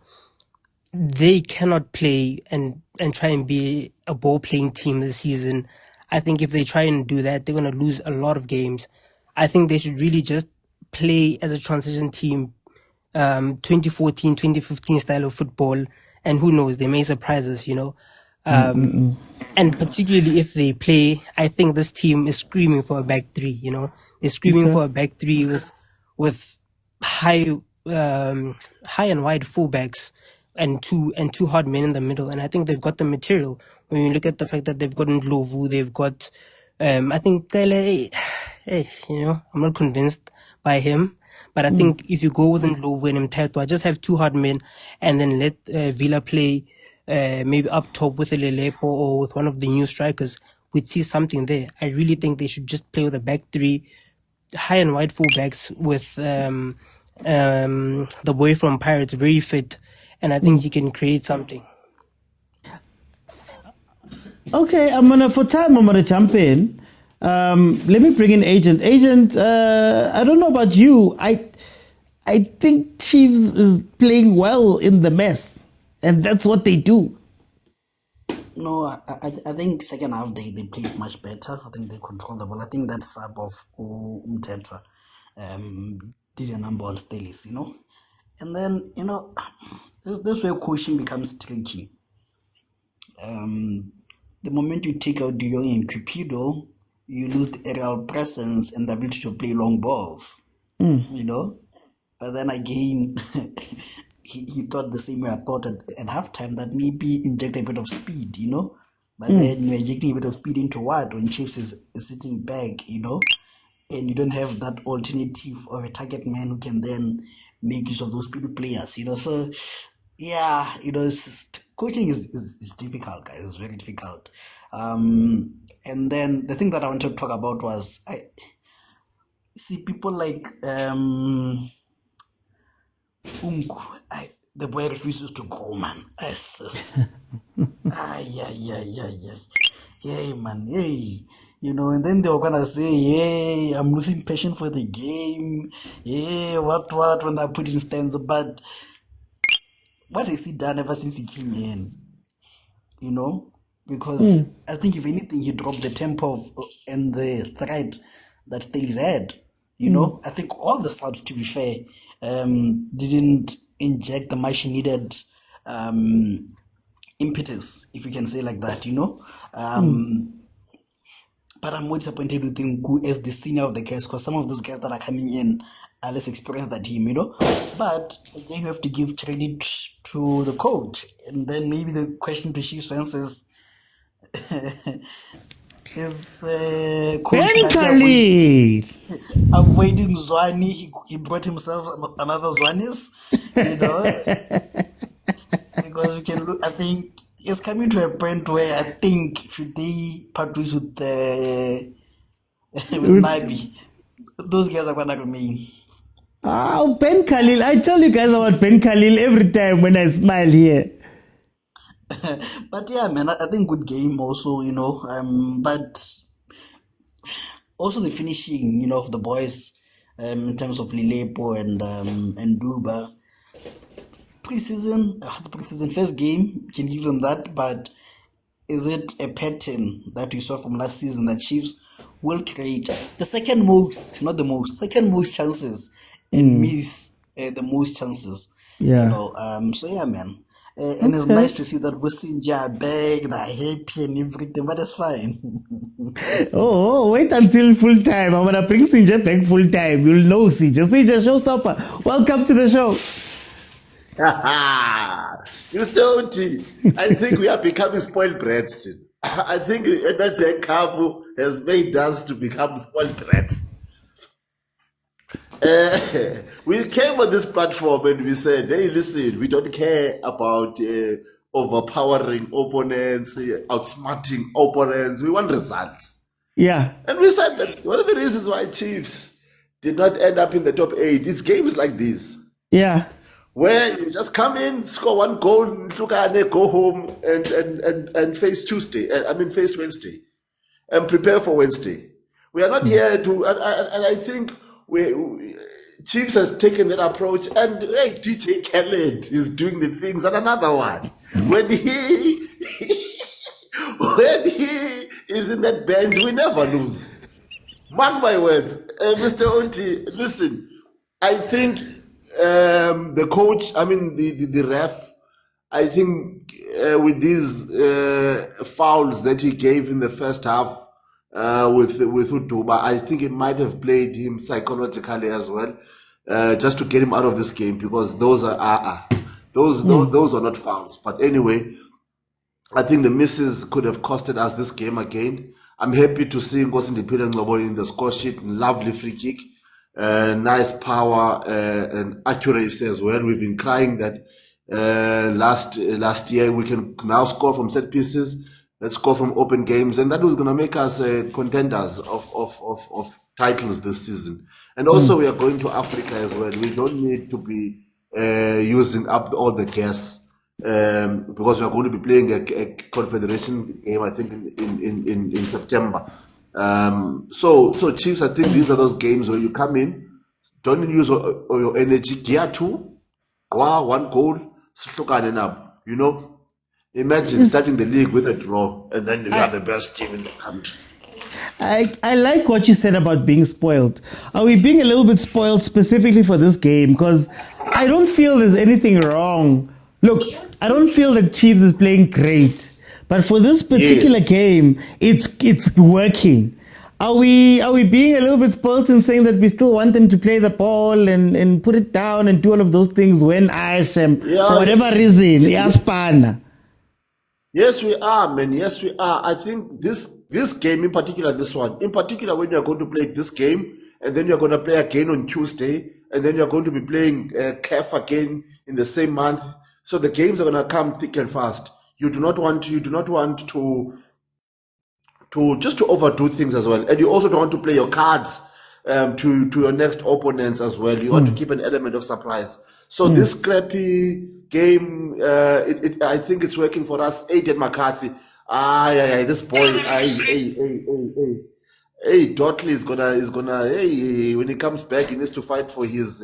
they cannot play and try and be a ball playing team this season. I think if they try and do that, they're going to lose a lot of games. I think they should really just play as a transition team, 2014, 2015 style of football. And who knows, they may surprise us, And particularly if they play, I think this team is screaming for a back three, They're screaming for a back three with high and wide fullbacks and two hard men in the middle. And I think they've got the material. When you look at the fact that they've got Ndlovu, they've got I think Tele, I'm not convinced by him. But I think if you go with Ndlovu and Mthethwa, just have two hard men and then let Villa play maybe up top with a Lelepo or with one of the new strikers, we'd see something there. I really think they should just play with a back three, high and wide fullbacks with the boy from Pirates, very fit, and I think he can create something. Okay, I'm gonna jump in. Let me bring in Agent. Agent, I don't know about you. I think Chiefs is playing well in the mess, and that's what they do. No, I think second half they played much better. I think they controlled the ball. I think that sub of Mthethwa did a number on Stelis, And then, this where coaching becomes tricky. The moment you take out De Jong and Cupido, you lose the aerial presence and the ability to play long balls, But then again, he thought the same way I thought at halftime, that maybe inject a bit of speed, But then you're injecting a bit of speed into what? When Chiefs is sitting back, and you don't have that alternative of a target man who can then make use of those speedy players, So, yeah, coaching is difficult, guys. It's very difficult. And then the thing that I wanted to talk about was, I see people like the boy refuses to go, man. Yeah, man, hey. And then they were gonna say, hey, I'm losing passion for the game. Yeah, what, when I put in stands. But what has he done ever since he came in? Because I think if anything, he dropped the tempo and the threat that Stelis had. I think all the subs, to be fair, didn't inject the much needed impetus, if you can say like that, But I'm more disappointed with Nku as the senior of the guys, because some of those guys that are coming in are less experienced than him, But again, you have to give credit to the coach. And then maybe the question to Chiefs fans is coach avoiding Zwane, he brought himself another Zwanis, Because you can look, I think it's coming to a point where I think should they part ways with Nabi, those guys are gonna remain. Ben Khalil, I tell you guys about Ben Khalil every time when I smile here. But yeah, man, I think good game also, but also the finishing, of the boys, in terms of Lelepo and Duba. The preseason first game, can give them that, but is it a pattern that we saw from last season that Chiefs will create the second most chances and miss the most chances? Yeah. So yeah, man. And it's nice to see that Bosinja are back, they're happy and everything, but it's fine. Wait until full time. I'm gonna bring Sinja back full time. You'll know Sinja. Sinja, showstopper. Welcome to the show. Mr. Oti, I think we are becoming spoiled brats. I think Nedbank Cup has made us to become spoiled brats. We came on this platform and we said, hey, listen, we don't care about overpowering opponents, outsmarting opponents. We want results. Yeah. And we said that one of the reasons why Chiefs did not end up in the top 8, it's games like this. Yeah. Where you just come in, score one goal, go home and face face Wednesday and prepare for Wednesday. We are not here to, and I think Chiefs has taken that approach, and hey, DJ Khaled is doing the things, and another one. When he is in that bench, we never lose. Mark my words, Mr. Oti, listen, I think the coach, the ref, I think with these fouls that he gave in the first half with Uduba, I think it might have played him psychologically as well, just to get him out of this game, because those are those are not fouls. But anyway, I think the misses could have costed us this game again. I'm happy to see Nkosi Ndipile Ngcobo in the score sheet. Lovely free kick. Nice power and accuracy as well. We've been crying that last year we can now score from set pieces. Let's score from open games, and that was going to make us contenders of titles this season. And also we are going to Africa as well. We don't need to be using up all the gas. Because we are going to be playing a confederation game, I think, in September. So Chiefs, I think these are those games where you come in, don't use all your energy, gear two, one goal, you know. Imagine starting the league with a draw, and then you are the best team in the country. I like what you said about being spoiled. Are we being a little bit spoiled specifically for this game? Because I don't feel there's anything wrong. Look, I don't feel that Chiefs is playing great, but for this particular game, it's working. Are we being a little bit spoiled in saying that we still want them to play the ball and put it down and do all of those things when Ashem, for whatever reason, Yaspana? Yes, we are, man. Yes, we are. I think this game in particular, when you're going to play this game, and then you're going to play again on Tuesday, and then you're going to be playing CAF again in the same month. So the games are going to come thick and fast. You do not want to just to overdo things as well, and you also don't want to play your cards to your next opponents as well. You want to keep an element of surprise. So this scrappy game, I think it's working for us. Aiden McCarthy, this boy, Dotley is gonna. When he comes back, he needs to fight for his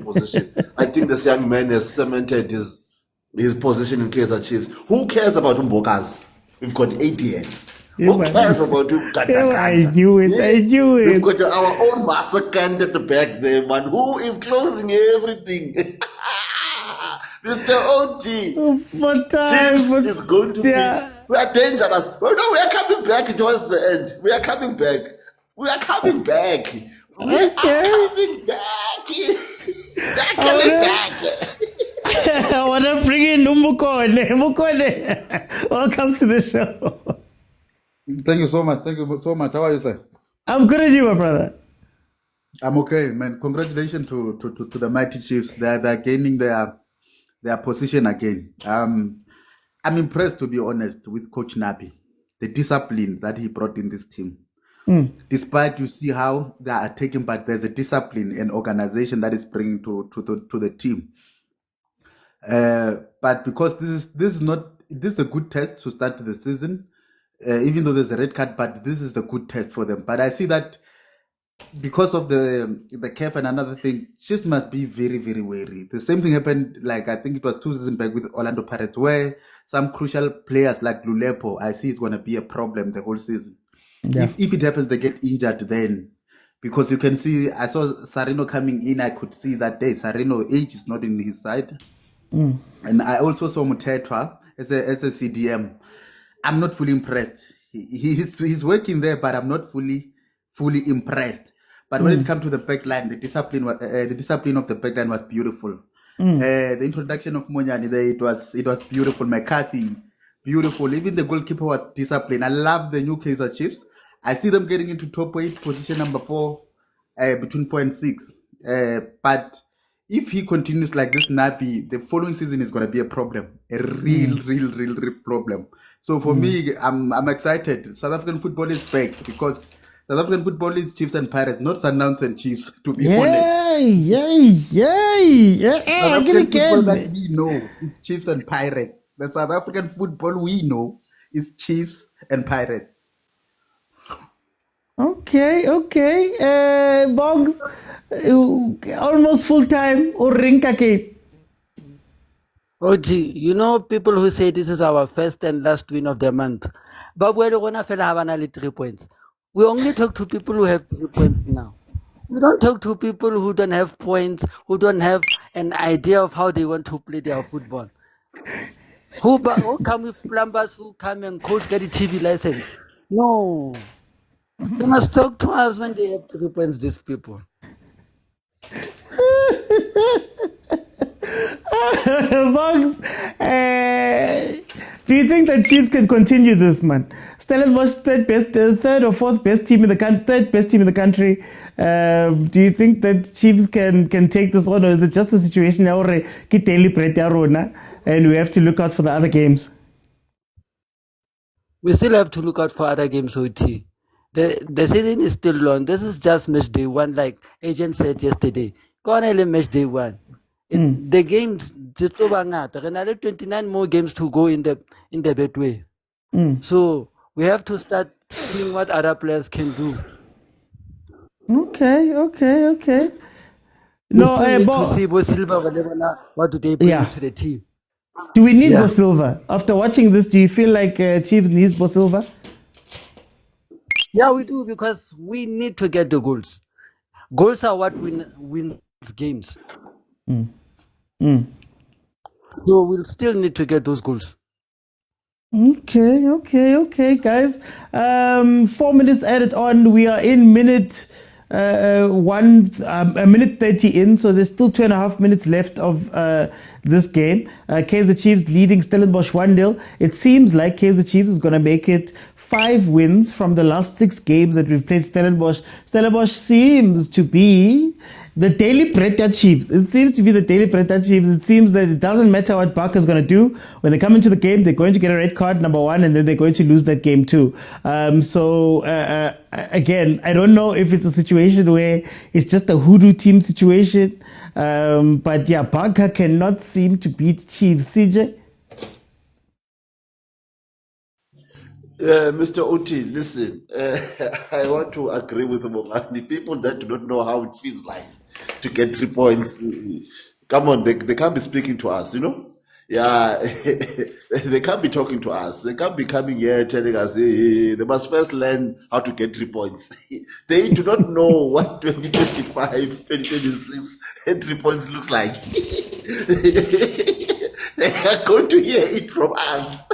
position. I think this young man has cemented his position in Kaizer Chiefs. Who cares about Umbokas? We've got ATN. Who cares about you? I knew it. We've got our own massacre at the back there, man. Who is closing everything? Mr. OT. Chiefs is going to be. We are dangerous. Oh, no, we are coming back towards the end. We are coming back. We are coming back. We are coming back. They're coming back. I want to bring in Mukone. Welcome to the show. Thank you so much. Thank you so much. How are you, sir? I'm good at you, my brother. I'm okay, man. Congratulations to the mighty Chiefs. They're gaining their position again. I'm impressed, to be honest, with Coach Nabi. The discipline that he brought in this team. Despite you see how they are attacking, but there's a discipline and organization that is bringing to the team. But because this is a good test to start the season, even though there's a red card, but this is a good test for them. But I see that because of the CAF and another thing, Chiefs must be very, very wary. The same thing happened, like I think it was 2 seasons back with Orlando Pirates, where some crucial players like Lulepo, I see it's going to be a problem the whole season. Yeah. If it happens, they get injured then. Because you can see, I saw Sarino coming in, I could see that day, Sarino age is not in his side. And I also saw Mutetwa as a CDM. I'm not fully impressed. He's working there, but I'm not fully impressed. But when it comes to the back line, the discipline of the back line was beautiful. The introduction of Monyani there, it was beautiful. McCarthy, beautiful. Even the goalkeeper was disciplined. I love the new Kaizer Chiefs. I see them getting into top 8, position number 4, between 4 and 6. But if he continues like this, Nabi, the following season is going to be a problem, a real problem. So for me, I'm excited. South African football is back because South African football is Chiefs and Pirates, not Sundowns and Chiefs. To be honest, South African football that we know is Chiefs and Pirates. The South African football we know is Chiefs and Pirates. Okay. Boggs, almost full time or Rinka Cape. OG, you know people who say this is our first and last win of the month. But we're gonna have only 3 points. We only talk to people who have 3 points now. We don't talk to people who don't have points, who don't have an idea of how they want to play their football. Who come with plumbers who come and coach get a TV license? No. They must talk to us when they have 3 points, these people. Bugs, do you think that Chiefs can continue this, man? Stellenbosch third or fourth best team in the country. Do you think that Chiefs can take this on, or is it just a situation now and we have to look out for the other games? We still have to look out for other games, OT. The season is still long. This is just match day 1, like Agent said yesterday. Only match day 1. The games, 29 more games to go in the Betway. So we have to start seeing what other players can do. Okay. We still need to see Bo Silva, what do they bring to the team. Do we need Bo Silva? After watching this, do you feel like Chiefs needs Bo Silva? Yeah, we do, because we need to get the goals. Goals are what wins games. So we'll still need to get those goals. Okay, guys. 4 minutes added on. We are in minute minute 30 in, so there's still 2.5 minutes left of this game. Kaizer Chiefs leading Stellenbosch 1-0. It seems like Kaizer Chiefs is going to make it 5 wins from the last 6 games that we've played Stellenbosch. Stellenbosch seems to be the daily Preta Chiefs. It seems to be the daily Preta Chiefs. It seems that it doesn't matter what Barker's going to do. When they come into the game, they're going to get a red card, number 1, and then they're going to lose that game too. Again, I don't know if it's a situation where it's just a hoodoo team situation. But yeah, Barker cannot seem to beat Chiefs. CJ? Mr. Oti, listen, I want to agree with Mongani. People that do not know how it feels like to get 3 points, come on, they can't be speaking to us, you know? Yeah, they can't be talking to us. They can't be coming here telling us, hey, they must first learn how to get 3 points. They do not know what 2025, 2026 and 3 points looks like. They are going to hear it from us.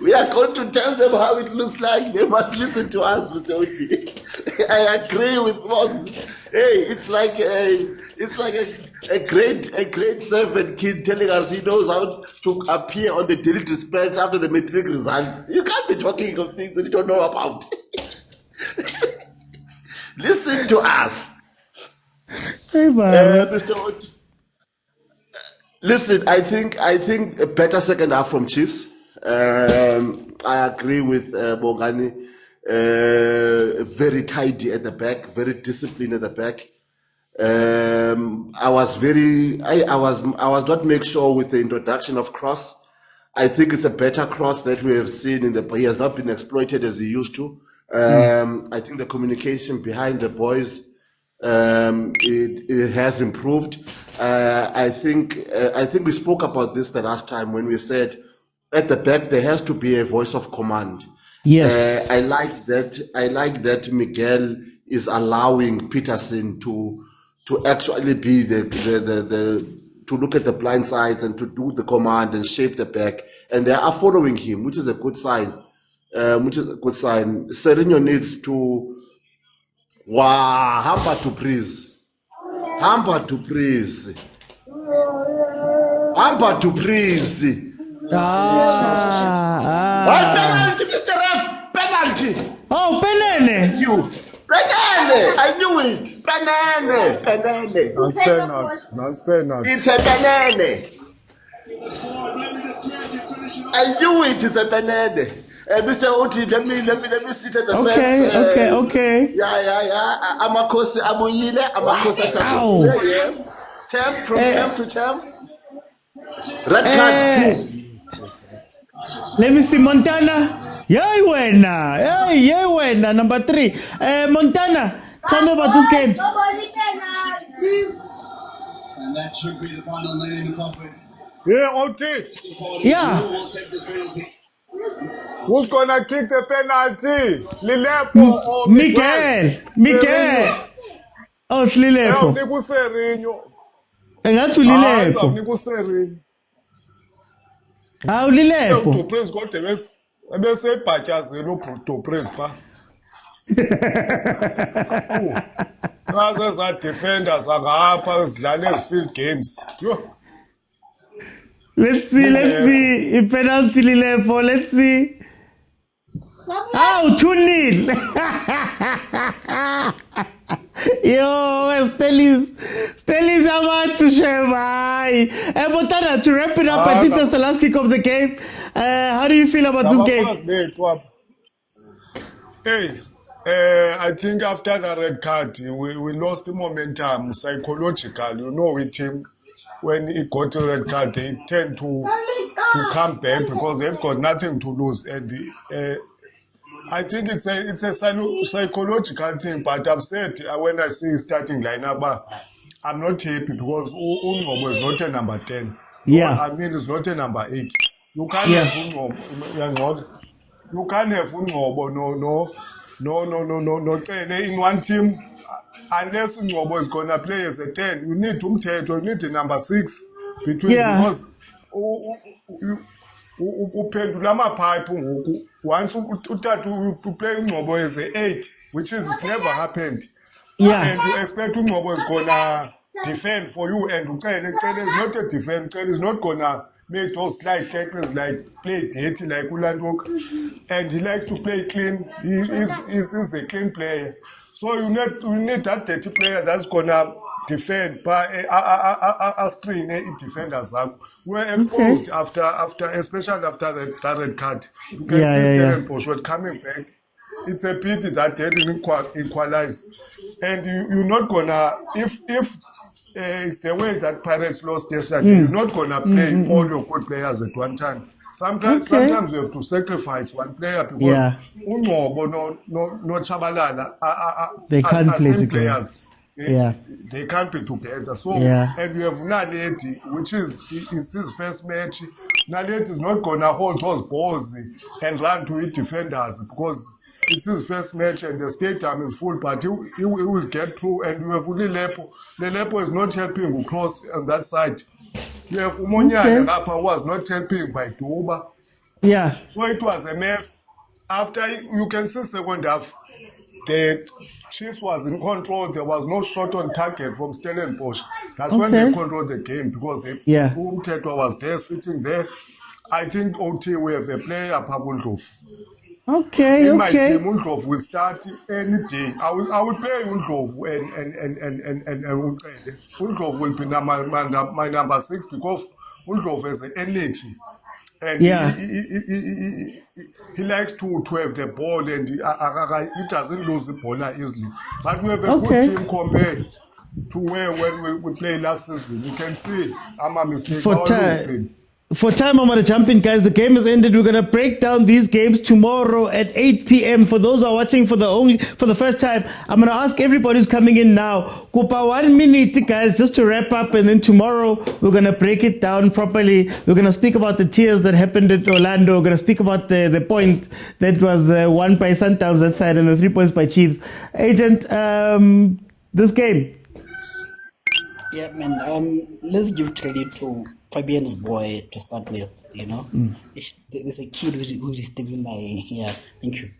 We are going to tell them how it looks like. They must listen to us, Mr. Oti. I agree with Mox. Hey, it's like a grade 7 kid telling us he knows how to appear on the daily dispatch after the matric results. You can't be talking of things that you don't know about. Listen to us. Hey, Mr. Oti. Listen, I think a better second half from Chiefs. I agree with Bongani. Very tidy at the back, very disciplined at the back. I was not make sure with the introduction of Cross. I think it's a better Cross that we have seen he has not been exploited as he used to. I think the communication behind the boys it has improved. I think we spoke about this the last time when we said at the back there has to be a voice of command. Yes, I like that Miguel is allowing Peterson to actually be the to look at the blind sides and to do the command and shape the back, and they are following him, which is a good sign. Sereno needs to hamper to praise. Hamper to praise. Penalty, Mr. Ref! Penalty! Oh, penalty! Thank you. Penane! I knew it! Penane! Penane! Non-penalty. It's a penane! I knew it! It's a penane! Mr. Oti, let me sit at the fence. Okay. Yeah. Amakosi Amuyile, Amakosi Ow. Amuyile, yes. Champ from champ to champ. Red card, too. Let me see, Montana. Yay, winner. Number 3. Montana, tell me about this game. And that should be the final man in the conference. Yeah, OT. Yeah. Who's gonna kick the penalty? Lilepo or Miguel. Oh, it's Lilepo. Engathi Lilepo. How Lilepo? To praise God, ebese ibhatyazela to praise pa. Nazo za defenders angapha zidlala field games. Let's see. Penalty Lilepo. Let's see. Oh, 2-0. Yo, Stellis about to share my. Montana, to wrap it up, I think that's the last kick of the game. How do you feel about this game? I think after the red card, we lost momentum psychologically. You know, with him, when he got a red card, they tend to come back because they've got nothing to lose. And I think it's a psychological thing. But I've said when I see starting lineup, I'm not happy because Ungobo is not a number 10. Yeah. I mean, it's not a number 8. You can't have Ungobo. You can't have Ungobo. No. In one team, unless Ungobo is gonna play as a 10, you need Umthetho, you need a number 6 between because uphendula amaphayiphi ngoku once uthatha play Ungobo as a 8, which is never happened. And you expect Ungobo is gonna defend for you, and Ucele is not a defend. Ucele is not gonna make those slight tackles like play dirty like Ulandok, and he likes to play clean. He is a clean player. So you need that dirty player that's gonna defend by a screen defenders. We're exposed after especially after the red card. You can see Stellenbosch coming back. It's a pity that they didn't equalize, and you're not gonna if it's the way that Pirates lost yesterday. You're not gonna play all your good players at one time. Sometimes you have to sacrifice one player because Ungobo no Chabalala they can't play together. Players. They can't be together. So and we have Naledi, which is his first match. Naledi is not gonna hold those balls and run to hit defenders because it's his first match and the stadium is full, but he will get through. And we have Lilepo. Lilepo is not helping who cross on that side. We have Umonyane who was not helping by Duba. So it was a mess. After you can see second half, the Chiefs was in control. There was no shot on target from Stellenbosch. That's when they controlled the game because Umthetho was there, sitting there. I think OT we have a player, Pabundlovu. In my team, Undlovu will start any day. I will play Undlovu and Ucele. Undlovu will be my number 6 because Undlovu has the energy. And he likes to have the ball and he doesn't lose the ball easily. But we have a good team compared to when we played last season. You can see I'm a mistake. For time, I'm going to jump in, guys. The game has ended. We're going to break down these games tomorrow at 8 p.m. For those who are watching for the first time, I'm going to ask everybody who's coming in now, Kupa 1 minute, guys, just to wrap up. And then tomorrow, we're going to break it down properly. We're going to speak about the tears that happened at Orlando. We're going to speak about the point that was won by Sundowns that side and the 3 points by Chiefs. Agent, this game. Yeah, man. Let's give credit to Fabian's boy to start with. You know, there's a kid who is still in my Thank you.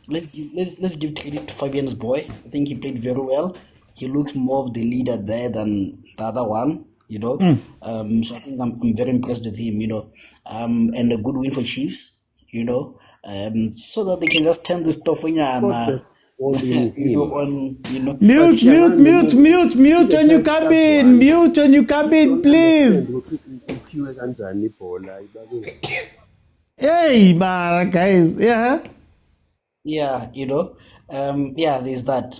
Let's give credit to Fabian's boy. I think he played very well. He looks more of the leader there than the other one. You know, so I think I'm very impressed with him. You know, and a good win for Chiefs. You know, so that they can just turn this stuff on, Mute when you come in. Mute when you come in, please. Hey, guys, yeah. Yeah, there's that.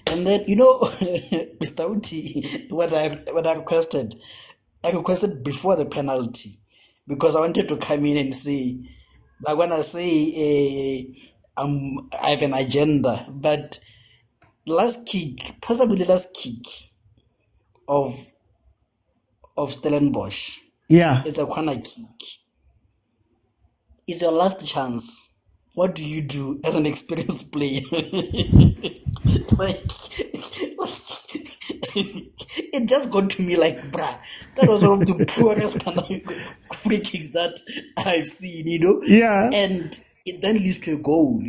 And then, Mr. Uti, what I requested before the penalty, because I wanted to come in and say, like when I say I have an agenda, but possibly last kick of Stellenbosch, it's a corner kick. It's your last chance. What do you do as an experienced player? It just got to me like, bruh, that was one of the poorest free kicks that I've seen, Yeah. And it then leads to a goal,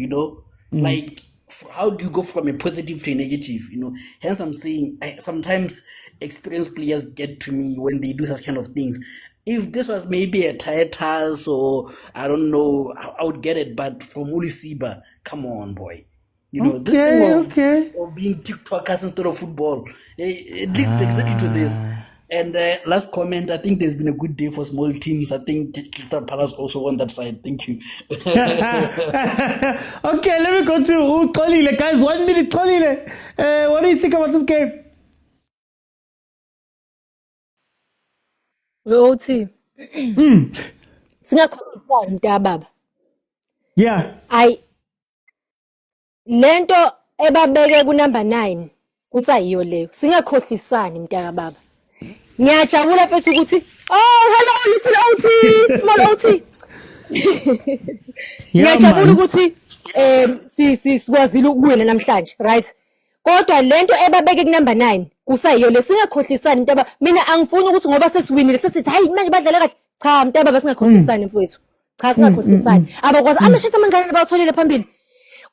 Like, how do you go from a positive to a negative, Hence, I'm saying sometimes experienced players get to me when they do such kind of things. If this was maybe a Titus or I don't know, I would get it. But from Ulisiba, come on, boy. This thing of being TikTokers instead of football, it leads exactly to this. And last comment, I think there's been a good day for small teams. I think Crystal Palace also on that side. Thank you. Okay, let me go to Kolile. Guys, 1 minute, Kolile. What do you think about this game? Uthi singakhohlisa mntababa. Yeah. Lento ebabeke ku number 9 kusayiyo leyo. Singakhohlisani mntakababa. Ngiyajabula futhi ukuthi hello little OT, small OT. Ngiyajabula ukuthi sikwazile ukuwina namhlanje, right? Kodwa lento ebabeke ku number 9 kusayiyo lesingakhohlisani mntaba. Mina angifuni ukuthi ngoba sesiwinile sesithi hayi manje badlala kahle. Cha mntaba basingakhohlisani mfowethu. Cha singakhohlisani. Abakwazi amashisa amangane bawatholile phambili.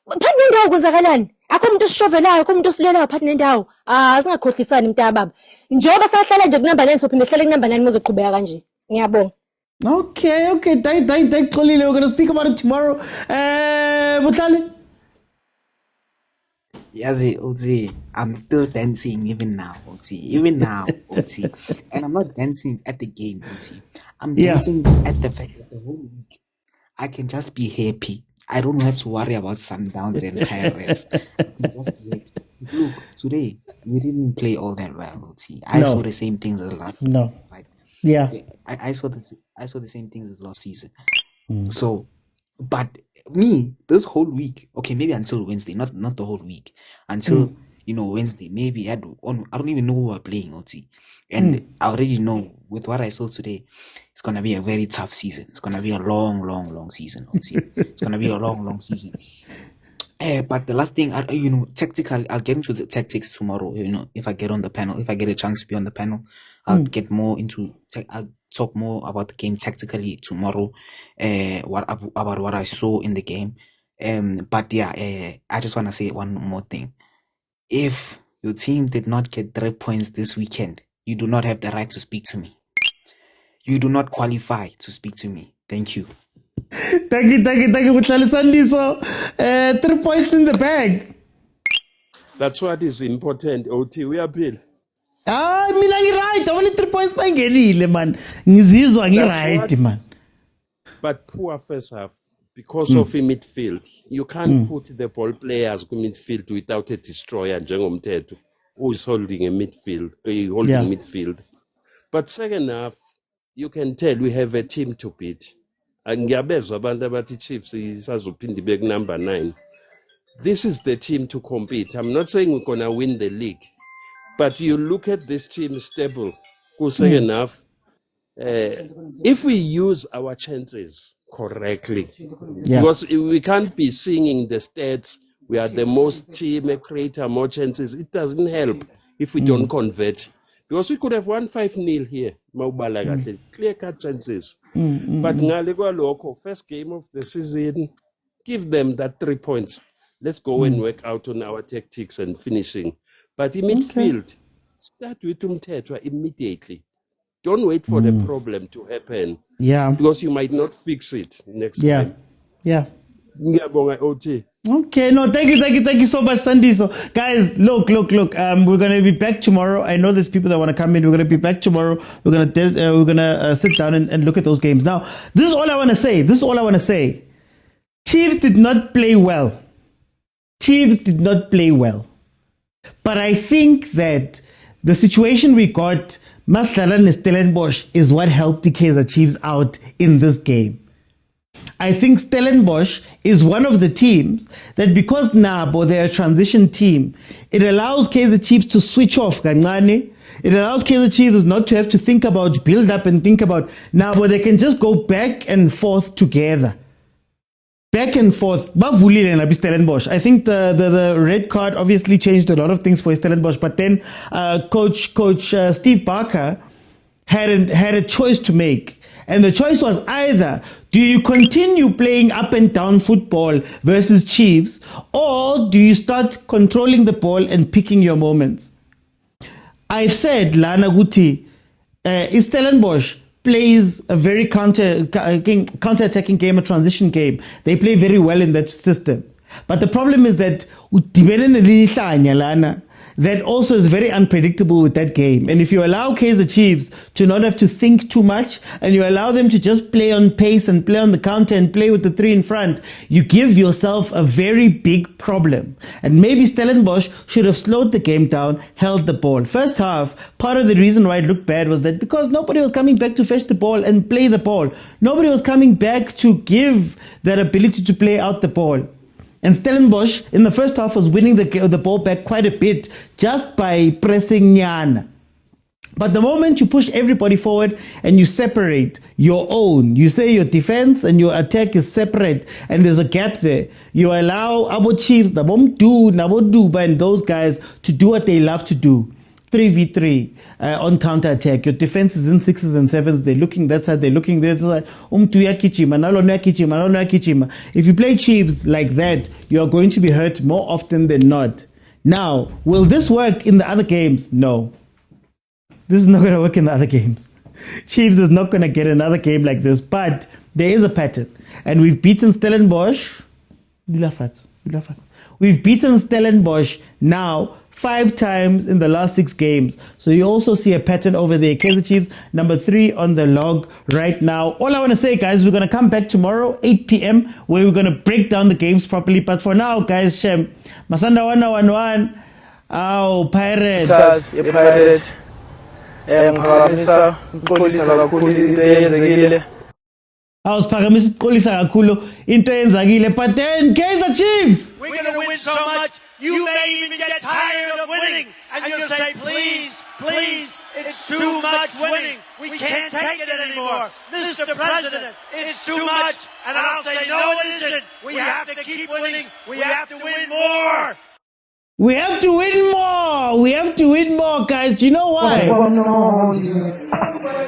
Phathi nendawo kwenzakalani? Akho umuntu osishovelayo, akho umuntu osilelayo phathi nendawo. Singakhohlisani mntababa. Njengoba sahlala nje ku number 9 sophinde sihlale ku number 9 mozoqhubeka kanje. Ngiyabonga. Okay. Thank Kolile. We're going to speak about it tomorrow. Butlali? Yazi, Uzi, I'm still dancing even now, Uzi. And I'm not dancing at the game, Uzi. I'm dancing at the fact that the whole week I can just be happy. I don't have to worry about Sundowns and Pirates. I can just be happy. Look, today we didn't play all that well, Uzi. I saw the same things as last season. Right? Yeah. I saw the same things as last season. So, but me, this whole week, okay, maybe until Wednesday, not the whole week, until Wednesday, maybe I don't even know who we're playing, Oti. And I already know with what I saw today, it's gonna be a very tough season. It's gonna be a long season, Oti. It's gonna be a long season. But the last thing, tactically, I'll get into the tactics tomorrow. If I get on the panel, if I get a chance to be on the panel, I'll get more into. I'll talk more about the game tactically tomorrow. About what I saw in the game. But yeah, I just want to say one more thing. If your team did not get 3 points this weekend, you do not have the right to speak to me. You do not qualify to speak to me. Thank you. Thank you, Butlali Sandiso. 3 points in the bag. That's what is important, OT. We appeal. Mina right. I want 3 points by Ngelile, man. Ngizizwa right, man. But poor first half because of the midfield. You can't put the ball players in midfield without a destroyer, Njengomthetho, who is holding a midfield, midfield. But second half, you can tell we have a team to beat. And ngiyabezwa abantu abathi Chiefs isazophinde ibeke number 9. This is the team to compete. I'm not saying we're gonna win the league, but you look at this team stable. Who's second half? If we use our chances correctly, because we can't be singing the stats. We are the most team, creator, more chances. It doesn't help if we don't convert. Because we could have won 5-0 here. Clear-cut chances. But ngale kwalokho, first game of the season, give them that 3 points. Let's go and work out on our tactics and finishing. But in midfield, start with Umthetwa immediately. Don't wait for the problem to happen. Yeah. Because you might not fix it next time. Yeah. Ngiyabonga OT. Okay, no, thank you so much, Sandiso. Guys, look. We're gonna be back tomorrow. I know there's people that want to come in. We're gonna be back tomorrow. We're gonna sit down and look at those games. Now, this is all I want to say. Chiefs did not play well. But I think that the situation we got, Mashlala and Stellenbosch, is what helped the Kaizer Chiefs out in this game. I think Stellenbosch is one of the teams that, because Nabo, they're a transition team, it allows Kaizer Chiefs to switch off kancane. It allows Kaizer Chiefs not to have to think about build up and think about Nabo. They can just go back and forth together. Back and forth. Stellenbosch. I think the red card obviously changed a lot of things for Stellenbosch, but then Coach Steve Barker had a choice to make. And the choice was either, do you continue playing up and down football versus Chiefs, or do you start controlling the ball and picking your moments? I've said, Lana Guti, Stellenbosch plays a very counter-attacking game, a transition game. They play very well in that system. But the problem is that that also is very unpredictable with that game. And if you allow Kaizer Chiefs to not have to think too much, and you allow them to just play on pace and play on the counter and play with the three in front, you give yourself a very big problem. And maybe Stellenbosch should have slowed the game down, held the ball. First half, part of the reason why it looked bad was that because nobody was coming back to fetch the ball and play the ball. Nobody was coming back to give that ability to play out the ball. And Stellenbosch in the first half was winning the ball back quite a bit just by pressing Nyana. But the moment you push everybody forward and you separate your own, you say your defense and your attack is separate and there's a gap there, you allow Abo Chiefs, Nabo Duba and those guys to do what they love to do. 3v3 on counter attack. Your defense is in 6s and 7s. They're looking that side, they're looking this side. If you play Chiefs like that, you are going to be hurt more often than not. Now, will this work in the other games? No. This is not going to work in the other games. Chiefs is not going to get another game like this, but there is a pattern. And we've beaten Stellenbosch. We've beaten Stellenbosch now 5 times in the last 6 games. So you also see a pattern over there. Kaizer Chiefs, number 3 on the log right now. All I want to say, guys, we're going to come back tomorrow, 8 p.m., where we're going to break down the games properly. But for now, guys, Shem, Masanda 111. Oh, Pirates. Pirates. Awusiphakamisa ukuqolisa kakhulu into eyenzakile, but then Kaizer Chiefs, we're going to win so much you may even get tired of winning and you'll say please it's too much winning, we can't take it anymore, Mr. President, it's too much. And I'll say no it isn't, we have to keep winning, we have to win more. We have to win more. We have to win more, guys. Do you know why?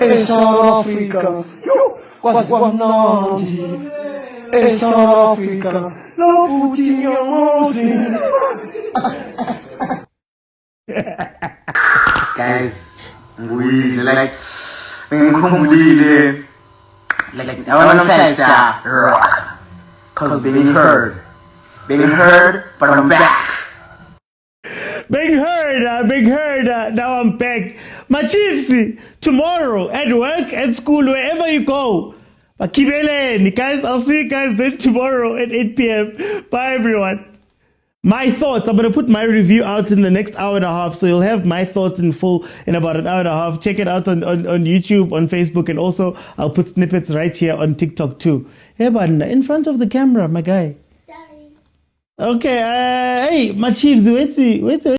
It's South Africa. What's going on? It's South Africa. No putting your nose in. Guys, we like I want to say rock. Cause being heard, but I'm back. Being heard. Now I'm back. My Chiefs, tomorrow at work, at school, wherever you go. Guys, I'll see you guys then tomorrow at 8 p.m. Bye, everyone. My thoughts, I'm going to put my review out in the next hour and a half, so you'll have my thoughts in full in about an hour and a half. Check it out on YouTube, on Facebook, and also I'll put snippets right here on TikTok too. Hey, but in front of the camera, my guy. Sorry. Okay, hey, my Chiefs, wait.